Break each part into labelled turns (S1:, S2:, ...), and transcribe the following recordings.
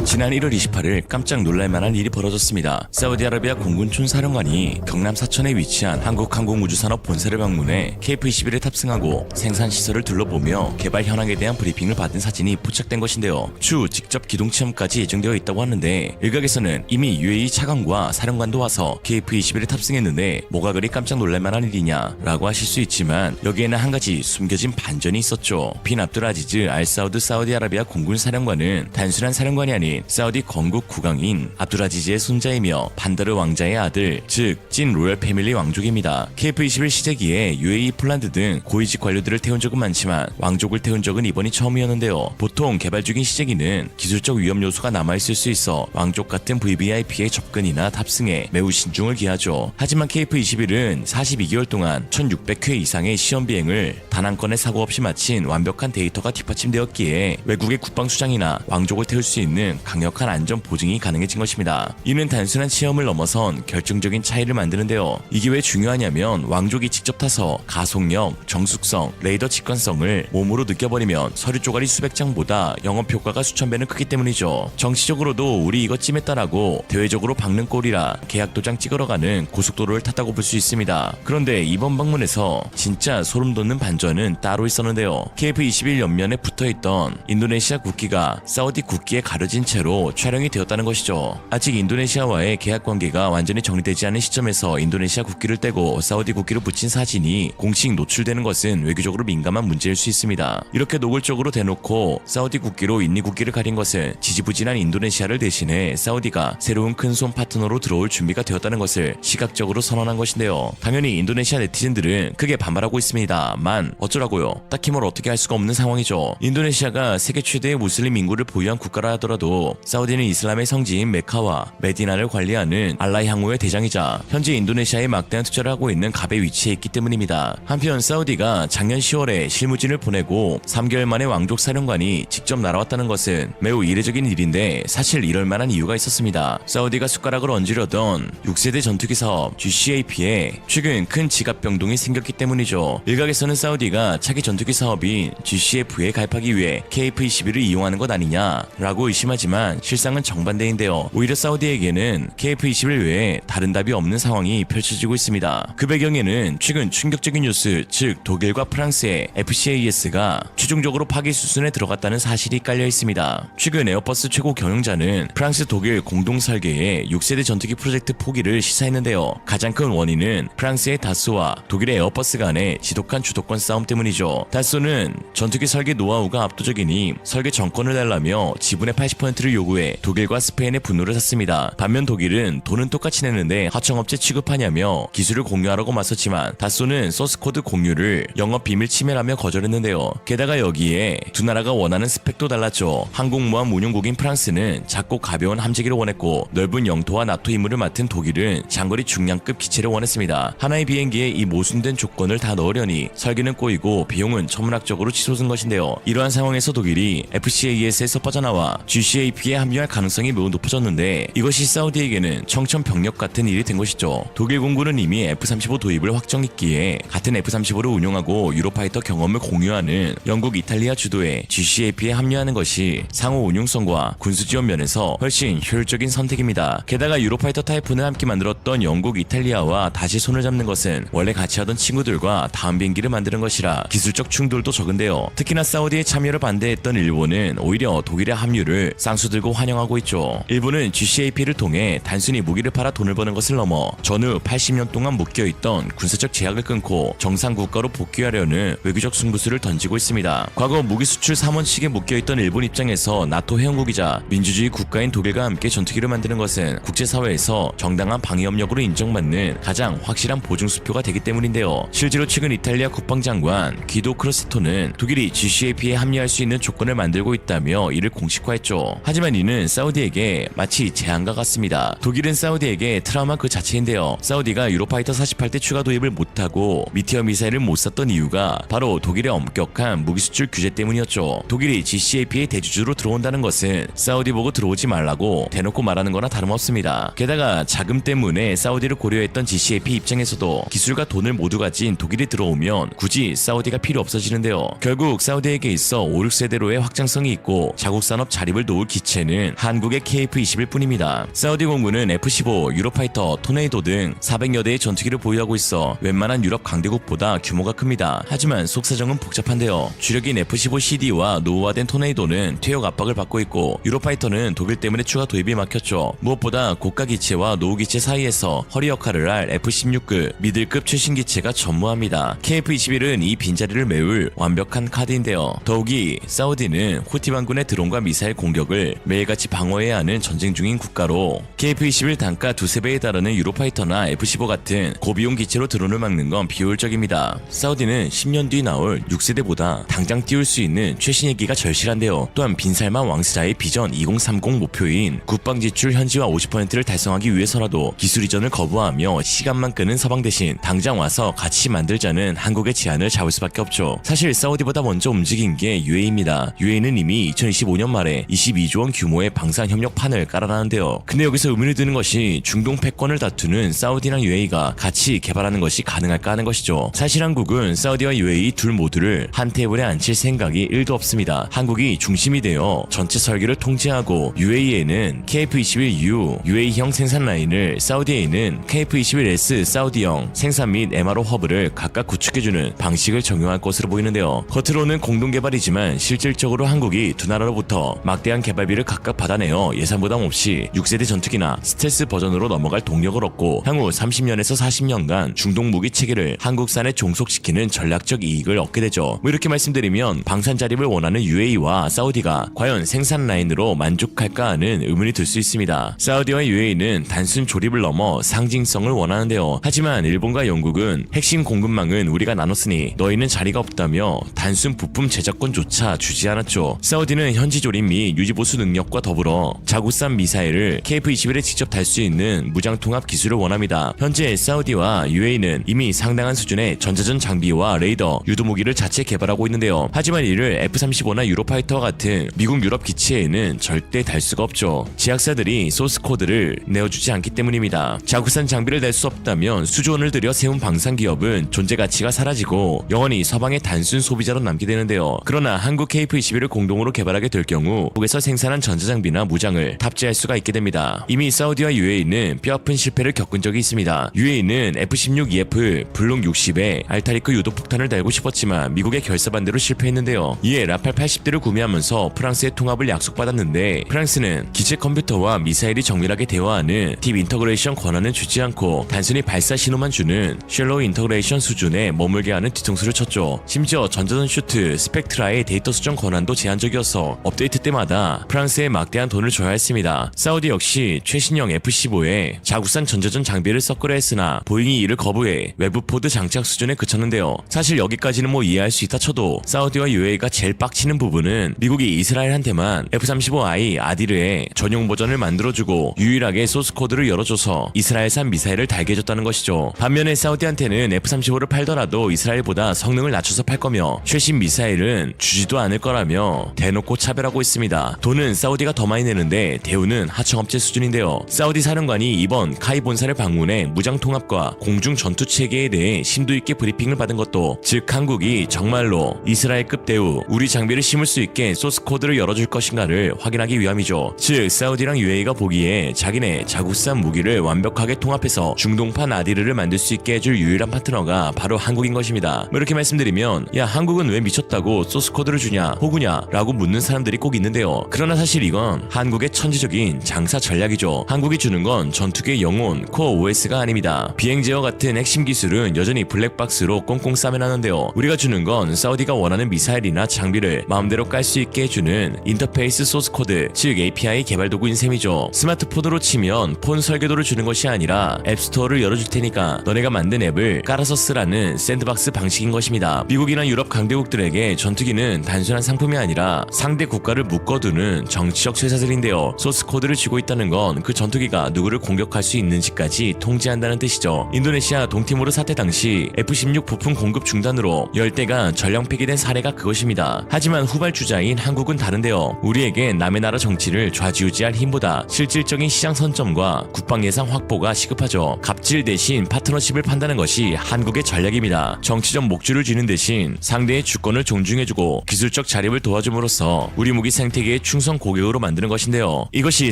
S1: 지난 1월 28일 깜짝 놀랄만한 일이 벌어졌습니다. 사우디아라비아 공군 촌사령관이 경남 사천에 위치한 한국항공우주산업 본사를 방문해 KF-21에 탑승하고 생산시설을 둘러보며 개발 현황에 대한 브리핑을 받은 사진이 포착된 것인데요. 추후 직접 기동체험까지 예정되어 있다고 하는데, 일각에서는 이미 UAE 차관과 사령관도 와서 KF-21에 탑승했는데 뭐가 그리 깜짝 놀랄만한 일이냐 라고 하실 수 있지만, 여기에는 한 가지 숨겨진 반전이 있었죠. 빈 압둘아지즈 알 사우드 사우디아라비아 공군 사령관은 단순한 사령관이 아닌 사우디 건국 국왕인 압둘아지즈의 손자이며 반다르 왕자의 아들, 즉 찐 로열 패밀리 왕족입니다. KF-21 시제기에 UAE, 폴란드 등 고위직 관료들을 태운 적은 많지만 왕족을 태운 적은 이번이 처음이었는데요. 보통 개발 중인 시제기는 기술적 위험 요소가 남아있을 수 있어 왕족 같은 VVIP의 접근이나 탑승에 매우 신중을 기하죠. 하지만 KF-21은 42개월 동안 1600회 이상의 시험 비행을 단 한 건의 사고 없이 마친 완벽한 데이터가 뒷받침되었기에 외국의 국방수장이나 왕족을 태울 수 있는 강력한 안전 보증이 가능해진 것입니다. 이는 단순한 시험을 넘어선 결정적인 차이를 만드는데요. 이게 왜 중요하냐면, 왕족이 직접 타서 가속력, 정숙성, 레이더 직관성을 몸으로 느껴버리면 서류 쪼가리 수백 장보다 영업 효과가 수천 배는 크기 때문이죠. 정치적으로도 우리 이거 찜했다라고 대외적으로 박는 꼴이라 계약 도장 찍으러 가는 고속도로를 탔다고 볼 수 있습니다. 그런데 이번 방문에서 진짜 소름 돋는 반전은 따로 있었는데요. KF-21 옆면에 붙어있던 인도네시아 국기가 사우디 국기에 가려진 채로 촬영이 되었다는 것이죠. 아직 인도네시아와의 계약 관계가 완전히 정리되지 않은 시점에서 인도네시아 국기를 떼고 사우디 국기를 붙인 사진이 공식 노출되는 것은 외교적으로 민감한 문제일 수 있습니다. 이렇게 노골적으로 대놓고 사우디 국기로 인니 국기를 가린 것은 지지부진한 인도네시아를 대신해 사우디가 새로운 큰손 파트너로 들어올 준비가 되었다는 것을 시각적으로 선언한 것인데요. 당연히 인도네시아 네티즌들은 크게 반발하고 있습니다만 어쩌라고요. 딱히 뭘 어떻게 할 수가 없는 상황이죠. 인도네시아가 세계 최대의 무슬림 인구를 보유한 국가라 하더라도 사우디는 이슬람의 성지인 메카와 메디나를 관리하는 알라의 항우의 대장이자 현재 인도네시아에 막대한 투자를 하고 있는 갑의 위치에 있기 때문입니다. 한편 사우디가 작년 10월에 실무진을 보내고 3개월 만에 왕족 사령관이 직접 날아왔다는 것은 매우 이례적인 일인데, 사실 이럴 만한 이유가 있었습니다. 사우디가 숟가락을 얹으려던 6세대 전투기 사업 GCAP에 최근 큰 지갑 변동이 생겼기 때문이죠. 일각에서는 사우디가 차기 전투기 사업인 GCF에 가입하기 위해 KF-21을 이용하는 것 아니냐라고 의심하지만 실상은 정반대인데요. 오히려 사우디에게는 KF-21 외에 다른 답이 없는 상황이 펼쳐지고 있습니다. 그 배경에는 최근 충격적인 뉴스, 즉 독일과 프랑스의 FCAS가 최종적으로 파기 수순에 들어갔다는 사실이 깔려 있습니다. 최근 에어버스 최고 경영자는 프랑스 독일 공동 설계의 6세대 전투기 프로젝트 포기를 시사했는데요. 가장 큰 원인은 프랑스의 다소와 독일의 에어버스 간의 지독한 주도권 싸움 때문이죠. 다소는 전투기 설계 노하우가 압도적이니 설계 전권을 달라며 지분의 80%를 요구해 독일과 스페인의 분노를 샀습니다. 반면 독일은 돈은 똑같이 냈는데 하청업체 취급하냐며 기술을 공유하라고 맞섰지만, 다소는 소스코드 공유를 영업 비밀 침해라며 거절했는데요. 게다가 여기에 두 나라가 원하는 스펙도 달랐죠. 항공모함 운용국인 프랑스는 작고 가벼운 함재기를 원했고, 넓은 영토와 나토 임무를 맡은 독일은 장거리 중량급 기체를 원했습니다. 하나의 비행기에 이 모순된 조건을 다 넣으려니 설계는 꼬이고 비용은 천문학적으로 치솟은 것인데요. 이러한 상황에서 독일이 FCAS에서 빠져나와 GCAP에 합류할 가능성이 매우 높아졌는데, 이것이 사우디에게는 청천벽력 같은 일이 된 것이죠. 독일 공군은 이미 F-35 도입을 확정했기에 같은 F-35를 운용하고 유로파이터 경험을 공유하는 영국, 이탈리아 주도의 GCAP에 합류하는 것이 상호 운용성과 군수 지원 면에서 훨씬 효율적인 선택입니다. 게다가 유로파이터 타이푼을 함께 만들었던 영국, 이탈리아와 다시 손을 잡는 것은 원래 같이 하던 친구들과 다음 비행기를 만드는 것이라 기술적 충돌도 적은데요. 특히나 사우디의 참여를 반대했던 일본은 오히려 독일의 합류를 쌍수들고 환영하고 있죠. 일본은 GCAP를 통해 단순히 무기를 팔아 돈을 버는 것을 넘어 전후 80년 동안 묶여있던 군사적 제약을 끊고 정상 국가로 복귀하려는 외교적 승부수를 던지고 있습니다. 과거 무기 수출 3원칙에 묶여있던 일본 입장에서 나토 회원국이자 민주주의 국가인 독일과 함께 전투기를 만드는 것은 국제사회에서 정당한 방위협력으로 인정받는 가장 확실한 보증수표가 되기 때문인데요. 실제로 최근 이탈리아 국방장관 기도 크로세토는 독일이 GCAP에 합류할 수 있는 조건을 만들고 있다며 이를 공식화했죠. 하지만 이는 사우디에게 마치 재앙과 같습니다. 독일은 사우디에게 트라우마 그 자체인데요. 사우디가 유로파이터 48대 추가 도입을 못하고 미티어 미사일을 못 샀던 이유가 바로 독일의 엄격한 무기 수출 규제 때문이었죠. 독일이 GCAP의 대주주로 들어온다는 것은 사우디 보고 들어오지 말라고 대놓고 말하는 거나 다름없습니다. 게다가 자금 때문에 사우디를 고려했던 GCAP 입장에서도 기술과 돈을 모두 가진 독일이 들어오면 굳이 사우디가 필요 없어지는데요. 결국 사우디에게 있어 5, 6세대로의 확장성이 있고 자국 산업 자립을 놓을 기체는 한국의 KF-21 뿐입니다. 사우디 공군은 F-15, 유로파이터, 토네이도 등 400여 대의 전투기를 보유하고 있어 웬만한 유럽 강대국보다 규모가 큽니다. 하지만 속사정은 복잡한데요. 주력인 F-15CD와 노후화된 토네이도는 퇴역 압박을 받고 있고, 유로파이터는 독일 때문에 추가 도입이 막혔죠. 무엇보다 고가 기체와 노후 기체 사이에서 허리 역할을 할 F-16급 미들급 최신 기체가 전무합니다. KF-21은 이 빈자리를 메울 완벽한 카드인데요. 더욱이 사우디는 후티 반군의 드론과 미사일 공격을 매일같이 방어해야 하는 전쟁 중인 국가로 KF-21 단가 두세 배에 달하는 유로파이터나 F-15 같은 고비용 기체로 드론을 막는 건 비효율적입니다. 사우디는 10년 뒤 나올 6세대보다 당장 띄울 수 있는 최신 핵기가 절실한데요. 또한 빈살만 왕스자의 비전 2030 목표인 국방 지출 현지화 50%를 달성하기 위해서라도 기술 이전을 거부하며 시간만 끄는 서방 대신 당장 와서 같이 만들자는 한국의 제안을 잡을 수밖에 없죠. 사실 사우디보다 먼저 움직인 게 UAE입니다. UAE는 이미 2025년 말에 22조 원 규모의 방산협력판을 깔아놨는데요. 근데 여기서 의문이 드는 것이 중동 패권을 다투는 사우디랑 UAE가 같이 개발하는 것이 가능할까 하는 것이죠. 사실 한국은 사우디와 UAE 둘 모두를 한 테이블에 앉힐 생각이 1도 없습니다. 한국이 중심이 되어 전체 설계를 통제하고 UAE에는 KF-21U UAE형 생산 라인을, 사우디에는 KF-21S 사우디형 생산 및 MRO 허브를 각각 구축해주는 방식을 적용할 것으로 보이는데요. 겉으로는 공동개발이지만 실질적으로 한국이 두 나라로부터 막대한 개발비를 각각 받아내어 예산 부담 없이 6세대 전투기나 스텔스 버전으로 넘어갈 동력을 얻고 향후 30년에서 40년간 중동 무기 체계를 한국산에 종속시키는 전략적 이익을 얻게 되죠. 이렇게 말씀드리면 방산 자립을 원하는 UAE와 사우디가 과연 생산 라인으로 만족할까 하는 의문이 들 수 있습니다. 사우디와 UAE는 단순 조립을 넘어 상징성을 원하는데요. 하지만 일본과 영국은 핵심 공급망은 우리가 나눴으니 너희는 자리가 없다며 단순 부품 제작권조차 주지 않았죠. 사우디는 현지 조립 및 유지보수 능력과 더불어 자국산 미사일을 KF-21에 직접 달 수 있는 무장통합 기술을 원합니다. 현재 사우디와 UAE는 이미 상당한 수준의 전자전 장비와 레이더, 유도무기를 자체 개발하고 있는데요. 하지만 이를 F-35나 유로파이터와 같은 미국 유럽 기체에는 절대 달 수가 없죠. 제약사들이 소스 코드를 내어주지 않기 때문입니다. 자국산 장비를 낼 수 없다면 수조원을 들여 세운 방산기업은 존재 가치가 사라지고 영원히 서방의 단순 소비자로 남게 되는데요. 그러나 한국 KF-21을 공동으로 개발하게 될 경우 한국에서 생산한 전자장비나 무장을 탑재할 수가 있게 됩니다. 이미 사우디와 UAE는 뼈아픈 실패를 겪은 적이 있습니다. UAE는 F-16EF 블록 60에 알타리크 유도폭탄을 달고 싶었지만 미국의 결사반대로 실패했는데요. 이에 라팔 80대를 구매하면서 프랑스의 통합을 약속받았는데 프랑스는 기체 컴퓨터와 미사일이 정밀하게 대화하는 딥 인터그레이션 권한을 주지 않고 단순히 발사 신호만 주는 쉘로우 인터그레이션 수준에 머물게 하는 뒤통수를 쳤죠. 심지어 전자전 슈트, 스펙트라의 데이터 수정 권한도 제한적이어서 업데이트 때마다 프랑스에 막대한 돈을 줘야 했습니다. 사우디 역시 최신형 F-15에 자국산 전자전 장비를 섞으려 했으나 보잉이 이를 거부해 외부 포드 장착 수준에 그쳤는데요. 사실 여기까지는 뭐 이해할 수 있다 쳐도 사우디와 UAE가 제일 빡치는 부분은 미국이 이스라엘한테만 F-35I 아디르의 전용 버전을 만들어주고 유일하게 소스 코드를 열어줘서 이스라엘산 미사일을 달게 해줬다는 것이죠. 반면에 사우디한테는 F-35를 팔더라도 이스라엘보다 성능을 낮춰서 팔 거며 최신 미사일은 주지도 않을 거라며 대놓고 차별하고 있습니다. 돈은 사우디가 더 많이 내는데 대우는 하청업체 수준인데요. 사우디 사령관이 이번 카이 본사를 방문해 무장통합과 공중 전투 체계에 대해 심도 있게 브리핑을 받은 것도, 즉 한국이 정말로 이스라엘급 대우, 우리 장비를 심을 수 있게 소스 코드를 열어줄 것인가를 확인하기 위함이죠. 즉 사우디랑 UAE가 보기에 자기네 자국산 무기를 완벽하게 통합해서 중동판 아디르를 만들 수 있게 해줄 유일한 파트너가 바로 한국인 것입니다. 이렇게 말씀드리면 야 한국은 왜 미쳤다고 소스 코드를 주냐 호구냐 라고 묻는 사람들이 꼭 있는데요. 그러나 사실 이건 한국의 천재적인 장사 전략이죠. 한국이 주는 건 전투기의 영혼 코어 OS가 아닙니다. 비행 제어 같은 핵심 기술은 여전히 블랙박스로 꽁꽁 싸매나는데요. 우리가 주는 건 사우디가 원하는 미사일이나 장비를 마음대로 깔 수 있게 해주는 인터페이스 소스 코드, 즉 API 개발 도구인 셈이죠. 스마트폰으로 치면 폰 설계도를 주는 것이 아니라 앱스토어를 열어줄 테니까 너네가 만든 앱을 깔아서 쓰라는 샌드박스 방식인 것입니다. 미국이나 유럽 강대국들에게 전투기는 단순한 상품이 아니라 상대 국가를 묶어두는 정치적 쇠사슬인데요. 소스 코드를 쥐고 있다는 건 그 전투기가 누구를 공격할 수 있는지까지 통제한다는 뜻이죠. 인도네시아 동티모르 사태 당시 F-16 부품 공급 중단으로 10대가 전령 폐기된 사례가 그것입니다. 하지만 후발주자인 한국은 다른데요. 우리에게 남의 나라 정치를 좌지우지할 힘보다 실질적인 시장 선점과 국방 예산 확보가 시급하죠. 갑질 대신 파트너십을 판다는 것이 한국의 전략입니다. 정치적 목줄을 쥐는 대신 상대의 주권을 존중해주고 기술적 자립을 도와줌으로써 우리 무기 생태계의 충성 우선 고객으로 만드는 것인데요. 이것이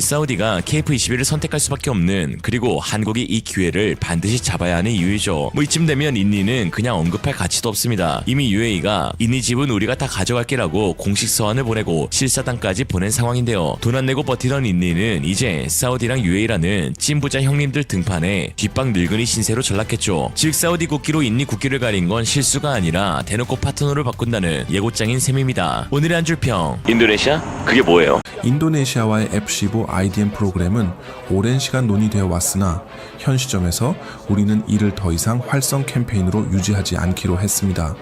S1: 사우디가 KF21을 선택할 수밖에 없는, 그리고 한국이 이 기회를 반드시 잡아야 하는 이유이죠. 뭐 이쯤 되면 인니는 그냥 언급할 가치도 없습니다. 이미 UAE가 인니 집은 우리가 다 가져갈게라고 공식 서한을 보내고 실사단까지 보낸 상황인데요. 돈 안 내고 버티던 인니는 이제 사우디랑 UAE라는 찐부자 형님들 등판에 뒷방 늙은이 신세로 전락했죠. 즉 사우디 국기로 인니 국기를 가린 건 실수가 아니라 대놓고 파트너를 바꾼다는 예고장인 셈입니다. 오늘의 한 줄평. 인도네시아? 그게 뭐예요?
S2: 인도네시아와의 F-15 IDM 프로그램은 오랜 시간 논의되어 왔으나 현 시점에서 우리는 이를 더 이상 활성 캠페인으로 유지하지 않기로 했습니다.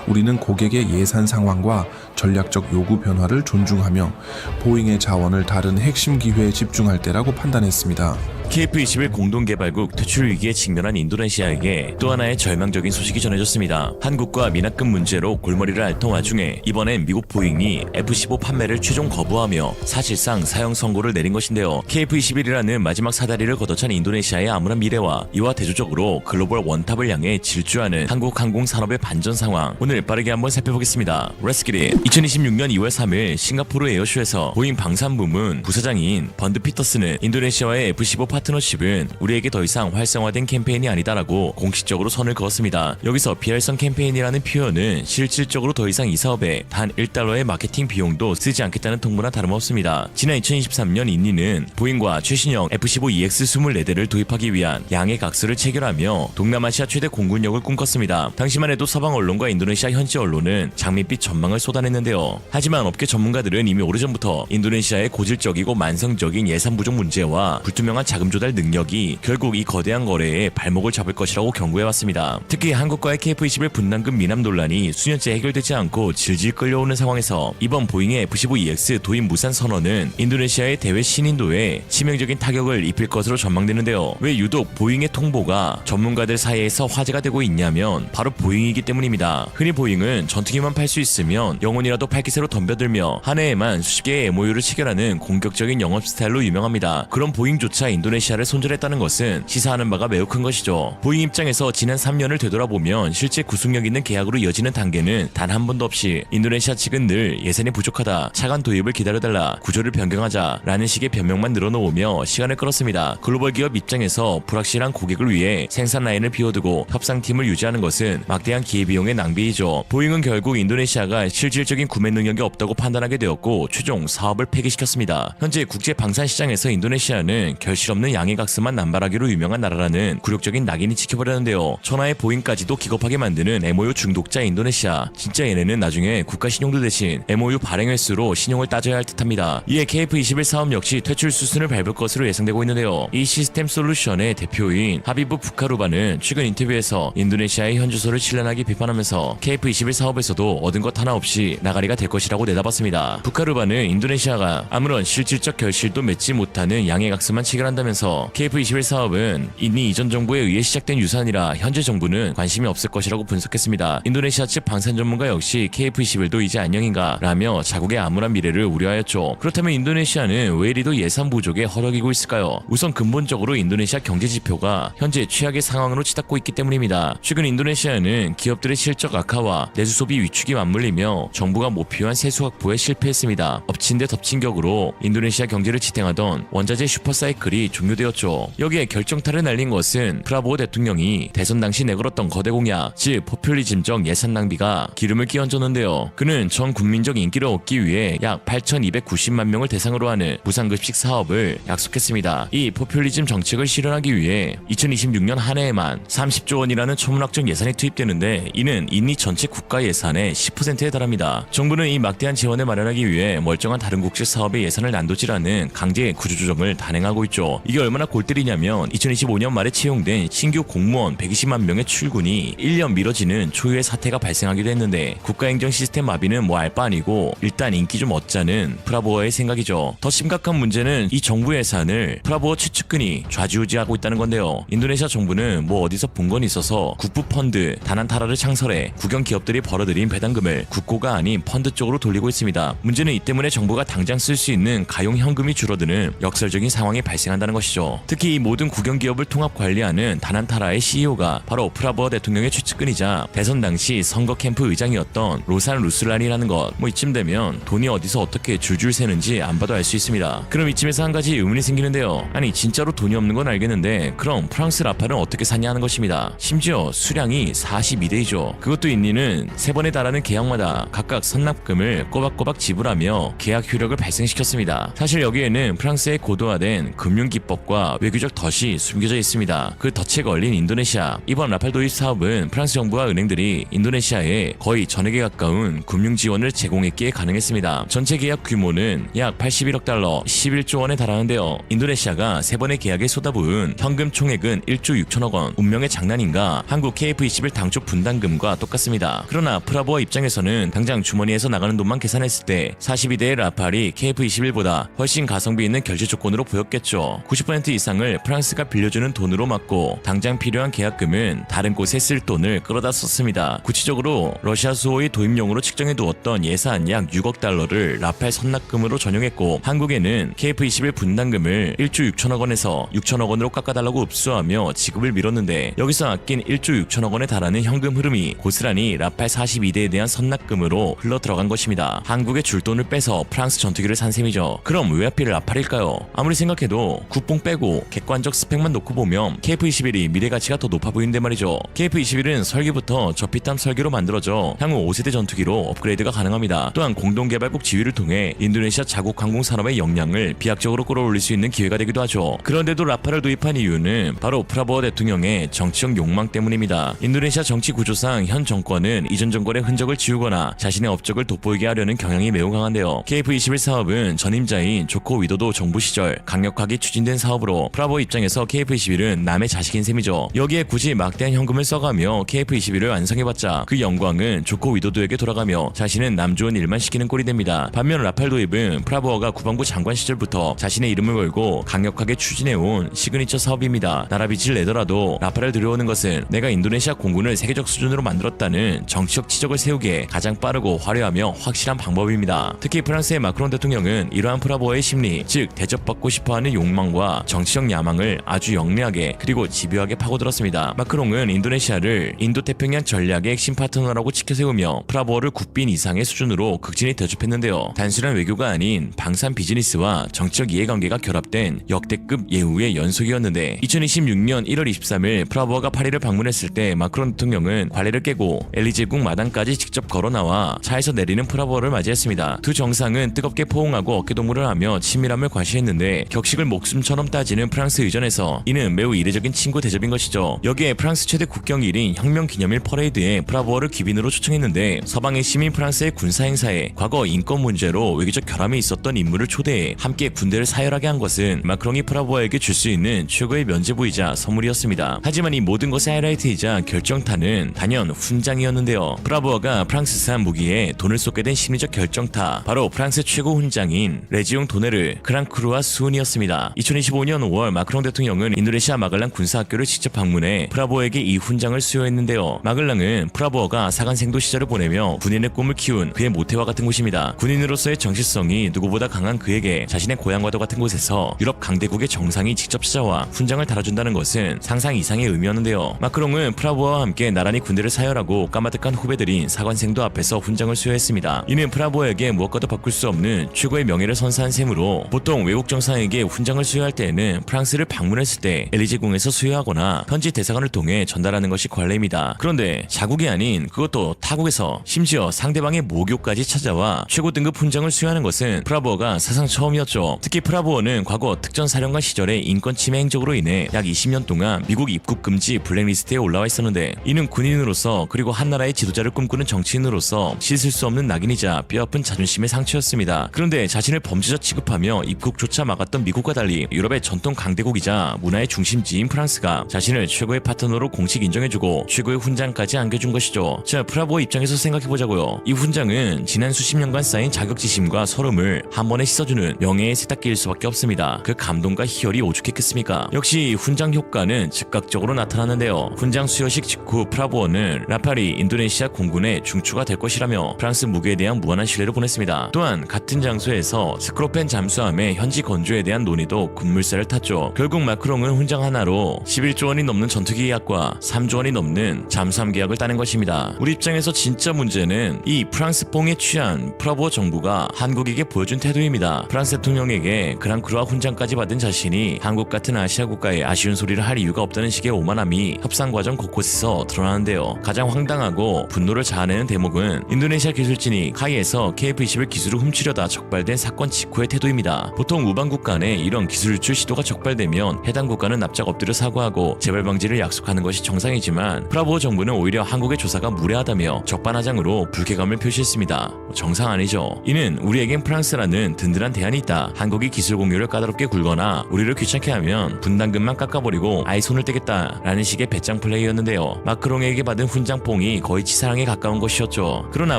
S2: 우리는 고객의 예산 상황과 전략적 요구 변화를 존중하며 보잉의 자원을 다른 핵심 기회에 집중할 때라고 판단했습니다.
S1: KF21 공동개발국 퇴출 위기에 직면한 인도네시아에게 또 하나의 절망적인 소식이 전해졌습니다. 한국과 미납금 문제로 골머리를 앓던 와중에 이번엔 미국 보잉이 F-15 판매를 최종 거부하며 사실상 사형 선고를 내린 것인데요. KF21이라는 마지막 사다리를 걷어찬 인도네시아의 암울한 미래와 이와 대조적으로 글로벌 원탑을 향해 질주하는 한국 항공 산업의 반전 상황, 오늘 빠르게 한번 살펴보겠습니다. Let's get it. 2026년 2월 3일 싱가포르 에어쇼에서 보잉 방산부문 부사장인 번드 피터스는 인도네시아와의 F-15 파트너십은 우리에게 더 이상 활성화된 캠페인이 아니다라고 공식적으로 선을 그었습니다. 여기서 비활성 캠페인이라는 표현은 실질적으로 더 이상 이 사업에 단 1달러의 마케팅 비용도 쓰지 않겠다는 통보나 다름없습니다. 지난 2023년 인니는 보잉과 최신형 F-15EX 24대를 도입하기 위한 양해 각서를 체결하며 동남아시아 최대 공군력을 꿈꿨습니다. 당시만 해도 서방 언론과 인도네시아 현지 언론은 장밋빛 전망을 쏟아냈는데요. 하지만 업계 전문가들은 이미 오래전부터 인도네시아의 고질적이고 만성적인 예산 부족 문제와 불투명한 자금 조달 능력이 결국 이 거대한 거래에 발목을 잡을 것이라고 경고해왔습니다. 특히 한국과의 KF21 분담금 미납 논란이 수년째 해결되지 않고 질질 끌려오는 상황에서 이번 보잉의 F-15EX 도입 무산 선언은 인도네시아의 대외 신인도에 치명적인 타격을 입힐 것으로 전망되는데요. 왜 유독 보잉의 통보가 전문가들 사이에서 화제가 되고 있냐면 바로 보잉이기 때문입니다. 흔히 보잉은 전투기만 팔 수 있으면 영혼이라도 팔기세로 덤벼들며 한 해에만 수십 개의 MOU를 체결하는 공격적인 영업 스타일로 유명합니다. 그런 보잉조차 인도네시아를 손절했다는 것은 시사하는 바가 매우 큰 것이죠. 보잉 입장에서 지난 3년을 되돌아보면 실제 구속력 있는 계약으로 이어지는 단계는 단 한 번도 없이 인도네시아 측은 늘 예산이 부족하다, 차관 도입을 기다려달라, 구조를 변경하자 라는 식의 변명만 늘어놓으며 시간을 끌었습니다. 글로벌 기업 입장에서 불확실한 고객을 위해 생산 라인을 비워두고 협상팀을 유지하는 것은 막대한 기회비용의 낭비이죠. 보잉은 결국 인도네시아가 실질적인 구매 능력이 없다고 판단하게 되었고 최종 사업을 폐기시켰습니다. 현재 국제 방산 시장에서 인도네시아는 결실 없는 양해각서만 남발하기로 유명한 나라라는 굴욕적인 낙인이 찍혀버렸는데요. 천하의 보잉까지도 기겁하게 만드는 MOU 중독자 인도네시아, 진짜 얘네는 나중에 국가 신용도 대신 MOU 발행 횟수로 신용을 따져야 할 듯합니다. 이에 KF21 사업 역시 퇴출 수순을 밟을 것으로 예상되고 있는데요. 이 시스템 솔루션의 대표인 하비브 부카루바는 최근 인터뷰에서 인도네시아의 현주소를 신랄하게 비판하면서 KF21 사업에서도 얻은 것 하나 없이 나가리가 될 것이라고 내다봤습니다. 부카루바는 인도네시아가 아무런 실질적 결실도 맺지 못하는 양해각서만 체결한다면서 KF21 사업은 이미 이전 정부에 의해 시작된 유산이라 현재 정부는 관심이 없을 것이라고 분석했습니다. 인도네시아 측 방산 전문가 역시 KF21도 이제 안녕인가 라며 자국의 암울한 미래를 우려하였죠. 그렇다면 인도네시아는 왜 이리도 예산 부족에 허덕이고 있을까요? 우선 근본적으로 인도네시아 경제 지표가 현재 최악의 상황으로 치닫고 있기 때문입니다. 최근 인도네시아는 기업들의 실적 악화와 내수 소비 위축이 맞물리며 정부가 목표한 세수 확보에 실패했습니다. 엎친 데 덮친 격으로 인도네시아 경제를 지탱하던 원자재 슈퍼사이클이 종료되었죠. 여기에 결정타를 날린 것은 프라보오 대통령이 대선 당시 내걸었던 거대 공약, 즉 포퓰리즘적 예산 낭비가 기름을 끼얹었는데요. 그는 전 국민적 인기를 얻기 위해 약 8,290만 명을 대상으로 하는 무상급식 사업을 약속했습니다. 이 포퓰리즘 정책을 실현하기 위해 2026년 한 해에만 30조 원이라는 천문학적 예산이 투입되는데 이는 인니 전체 국가 예산의 10%에 달합니다. 정부는 이 막대한 재원을 마련하기 위해 멀쩡한 다른 국제 사업의 예산을 난도질하는 강제 구조조정을 단행하고 있죠. 이게 얼마나 골 때리냐면 2025년 말에 채용된 신규 공무원 120만 명의 출근이 1년 미뤄지는 초유의 사태가 발생하기도 했는데 국가행정 시스템 마비는 뭐 알 바 아니고 일단 인기 좀 얻자는 프라보어의 생각이죠. 더 심각한 문제는 이 정부 예산을 프라보어 최측근이 좌지우지하고 있다는 건데요. 인도네시아 정부는 뭐 어디서 본 건 있어서 국부 펀드 다난타라를 창설해 국영 기업들이 벌어들인 배당금을 국고가 아닌 펀드 쪽으로 돌리고 있습니다. 문제는 이 때문에 정부가 당장 쓸 수 있는 가용 현금이 줄어드는 역설적인 상황이 발생한다는 것입니다. 것이죠. 특히 이 모든 국영기업을 통합 관리하는 다난타라의 CEO가 바로 프라보어 대통령의 최측근이자 대선 당시 선거 캠프 의장이었던 로산 루슬란이라는 것. 이쯤 되면 돈이 어디서 어떻게 줄줄 새는지 안 봐도 알 수 있습니다. 그럼 이쯤에서 한 가지 의문이 생기는데요. 아니 진짜로 돈이 없는 건 알겠는데 그럼 프랑스 라팔은 어떻게 샀냐 하는 것입니다. 심지어 수량이 42대이죠. 그것도 인니는 3번에 달하는 계약마다 각각 선납금을 꼬박꼬박 지불하며 계약 효력을 발생시켰습니다. 사실 여기에는 프랑스의 고도화된 금융기법과 외교적 덫이 숨겨져 있습니다. 그 덫에 걸린 인도네시아. 이번 라팔 도입 사업은 프랑스 정부와 은행들이 인도네시아에 거의 전액에 가까운 금융 지원을 제공했기에 가능했습니다. 전체 계약 규모는 약 81억 달러, 11조 원에 달하는데요. 인도네시아가 3번의 계약에 쏟아부은 현금 총액은 1조 6천억 원. 운명의 장난인가? 한국 KF21 당초 분담금과 똑같습니다. 그러나 프라보어 입장에서는 당장 주머니에서 나가는 돈만 계산했을 때 42대의 라팔이 KF21보다 훨씬 가성비 있는 결제 조건으로 보였겠죠. 90% 이상을 프랑스가 빌려주는 돈으로 막고 당장 필요한 계약금은 다른 곳에 쓸 돈을 끌어다 썼습니다. 구체적으로 러시아 수호의 도입용으로 측정해 두었던 예산 약 6억 달러를 라팔 선납금으로 전용했고 한국에는 KF21 분담금을 1조 6천억 원에서 6천억 원으로 깎아달라고 읍수하며 지급을 미뤘는데 여기서 아낀 1조 6천억 원에 달하는 현금 흐름이 고스란히 라팔 42대에 대한 선납금으로 흘러 들어간 것입니다. 한국에 줄 돈을 빼서 프랑스 전투기를 산 셈이죠. 그럼 왜 하필 라팔일까요? 아무리 생각해도 국뽕 빼고 객관적 스펙만 놓고 보면 KF21이 미래 가치가 더 높아 보이는데 말이죠. KF21은 설계부터 저피탐 설계로 만들어져 향후 5세대 전투기로 업그레이드가 가능합니다. 또한 공동개발국 지위를 통해 인도네시아 자국 항공 산업의 역량을 비약적으로 끌어올릴 수 있는 기회가 되기도 하죠. 그런데도 라팔을 도입한 이유는 바로 프라보어 대통령의 정치적 욕망 때문입니다. 인도네시아 정치 구조상 현 정권은 이전 정권의 흔적을 지우거나 자신의 업적을 돋보이게 하려는 경향이 매우 강한데요. KF21 사업은 전임자인 조코 위도도 정부 시절 강력하게 추진된 사업으로 프라보어 입장에서 KF21은 남의 자식인 셈이죠. 여기에 굳이 막대한 현금을 써가며 KF21을 완성해봤자 그 영광은 조코 위도도에게 돌아가며 자신은 남 좋은 일만 시키는 꼴이 됩니다. 반면 라팔 도입은 프라보어가 국방부 장관 시절부터 자신의 이름을 걸고 강력하게 추진해온 시그니처 사업입니다. 나라 빚을 내더라도 라팔을 들여오는 것은 내가 인도네시아 공군을 세계적 수준으로 만들었다는 정치적 지적을 세우기에 가장 빠르고 화려하며 확실한 방법입니다. 특히 프랑스의 마크롱 대통령은 이러한 프라보어의 심리, 즉 대접받고 싶어하는 욕망과 정치적 야망을 아주 영리하게 그리고 집요하게 파고들었습니다. 마크롱은 인도네시아를 인도태평양 전략의 핵심 파트너라고 치켜세우며 프라보어를 국빈 이상의 수준으로 극진히 대접했는데요. 단순한 외교가 아닌 방산 비즈니스와 정치적 이해관계가 결합된 역대급 예우의 연속이었는데 2026년 1월 23일 프라보어가 파리를 방문했을 때 마크롱 대통령은 관례를 깨고 엘리제궁 마당까지 직접 걸어나와 차에서 내리는 프라보어를 맞이했습니다. 두 정상은 뜨겁게 포옹하고 어깨동무를 하며 친밀함을 과시했는데 격식을 목숨처럼 따지는 프랑스 의전에서 이는 매우 이례적인 친구 대접인 것이죠. 여기에 프랑스 최대 국경일인 혁명기념일 퍼레이드에 프라보어를 귀빈으로 초청했는데 서방의 시민 프랑스의 군사행사에 과거 인권 문제로 외교적 결함이 있었던 인물을 초대해 함께 군대를 사열하게 한 것은 마크롱이 프라보어에게 줄 수 있는 최고의 면죄부이자 선물이었습니다. 하지만 이 모든 것의 하이라이트이자 결정타는 단연 훈장이었는데요. 프라보어가 프랑스산 무기에 돈을 쏟게 된 심리적 결정타, 바로 프랑스 최고 훈장인 레지옹 도네르 크랑크루아 수훈이었습니다. 2025년 5월 마크롱 대통령은 인도네시아 마글랑 군사학교를 직접 방문해 프라보어에게 이 훈장을 수여했는데요. 마글랑은 프라보어가 사관생도 시절을 보내며 군인의 꿈을 키운 그의 모태와 같은 곳입니다. 군인으로서의 정체성이 누구보다 강한 그에게 자신의 고향과도 같은 곳에서 유럽 강대국의 정상이 직접 찾아와 훈장을 달아준다는 것은 상상 이상의 의미였는데요. 마크롱은 프라보어와 함께 나란히 군대를 사열하고 까마득한 후배들인 사관생도 앞에서 훈장을 수여했습니다. 이는 프라보어에게 무엇과도 바꿀 수 없는 최고의 명예를 선사한 셈으로 보통 외국 정상에게 훈장을 수여할 때에는 프랑스를 방문했을 때 엘리제궁에서 수여하거나 현지 대사관을 통해 전달하는 것이 관례입니다. 그런데 자국이 아닌 그것도 타국에서 심지어 상대방의 모교까지 찾아와 최고 등급 훈장을 수여하는 것은 프라보어가 사상 처음이었죠. 특히 프라보어는 과거 특전사령관 시절의 인권 침해 행적으로 인해 약 20년 동안 미국 입국 금지 블랙리스트에 올라와 있었는데 이는 군인으로서 그리고 한 나라의 지도자를 꿈꾸는 정치인으로서 씻을 수 없는 낙인이자 뼈아픈 자존심의 상처였습니다. 그런데 자신을 범죄자 취급하며 입국조차 막았던 미국과 달리 유럽의 전통 강대국이자 문화의 중심지인 프랑스가 자신을 최고의 파트너로 공식 인정해주고 최고의 훈장까지 안겨준 것이죠. 자, 프라보어 입장에서 생각해보자고요. 이 훈장은 지난 수십 년간 쌓인 자격지심과 서름을 한 번에 씻어주는 명예의 세탁기일 수밖에 없습니다. 그 감동과 희열이 오죽했겠습니까? 역시 훈장 효과는 즉각적으로 나타났는데요. 훈장 수여식 직후 프라보어는 라팔이 인도네시아 공군의 중추가 될 것이라며 프랑스 무기에 대한 무한한 신뢰를 보냈습니다. 또한 같은 장소에서 스크로펜 잠수함의 현지 건조에 대한 논의도 급물살을 탔죠. 결국 마크롱은 훈장 하나로 11조 원이 넘는 전투기 계약과 3조 원이 넘는 잠수함 계약을 따낸 것입니다. 우리 입장에서 진짜 문제는 이 프랑스 뽕에 취한 프라보 정부가 한국에게 보여준 태도입니다. 프랑스 대통령에게 그랑크루와 훈장까지 받은 자신이 한국 같은 아시아 국가에 아쉬운 소리를 할 이유가 없다는 식의 오만함이 협상 과정 곳곳에서 드러나는데요. 가장 황당하고 분노를 자아내는 대목은 인도네시아 기술진이 카이에서 KF-21 기술을 훔치려다 적발된 사건 직후의 태도입니다. 보통 우방국 간에 이런 기술 유출 시도가 적발되면 해당 국가는 납작 엎드려 사과하고 재발 방지를 약속하는 것이 정상이지만 프라보 정부는 오히려 한국의 조사가 무례하다며 적반하장으로 불쾌감을 표시했습니다. 정상 아니죠. 이는 우리에겐 프랑스라는 든든한 대안이 있다. 한국이 기술 공유를 까다롭게 굴거나 우리를 귀찮게 하면 분담금만 깎아버리고 아예 손을 떼겠다라는 식의 배짱 플레이였는데요. 마크롱에게 받은 훈장뽕이 거의 치사랑에 가까운 것이었죠. 그러나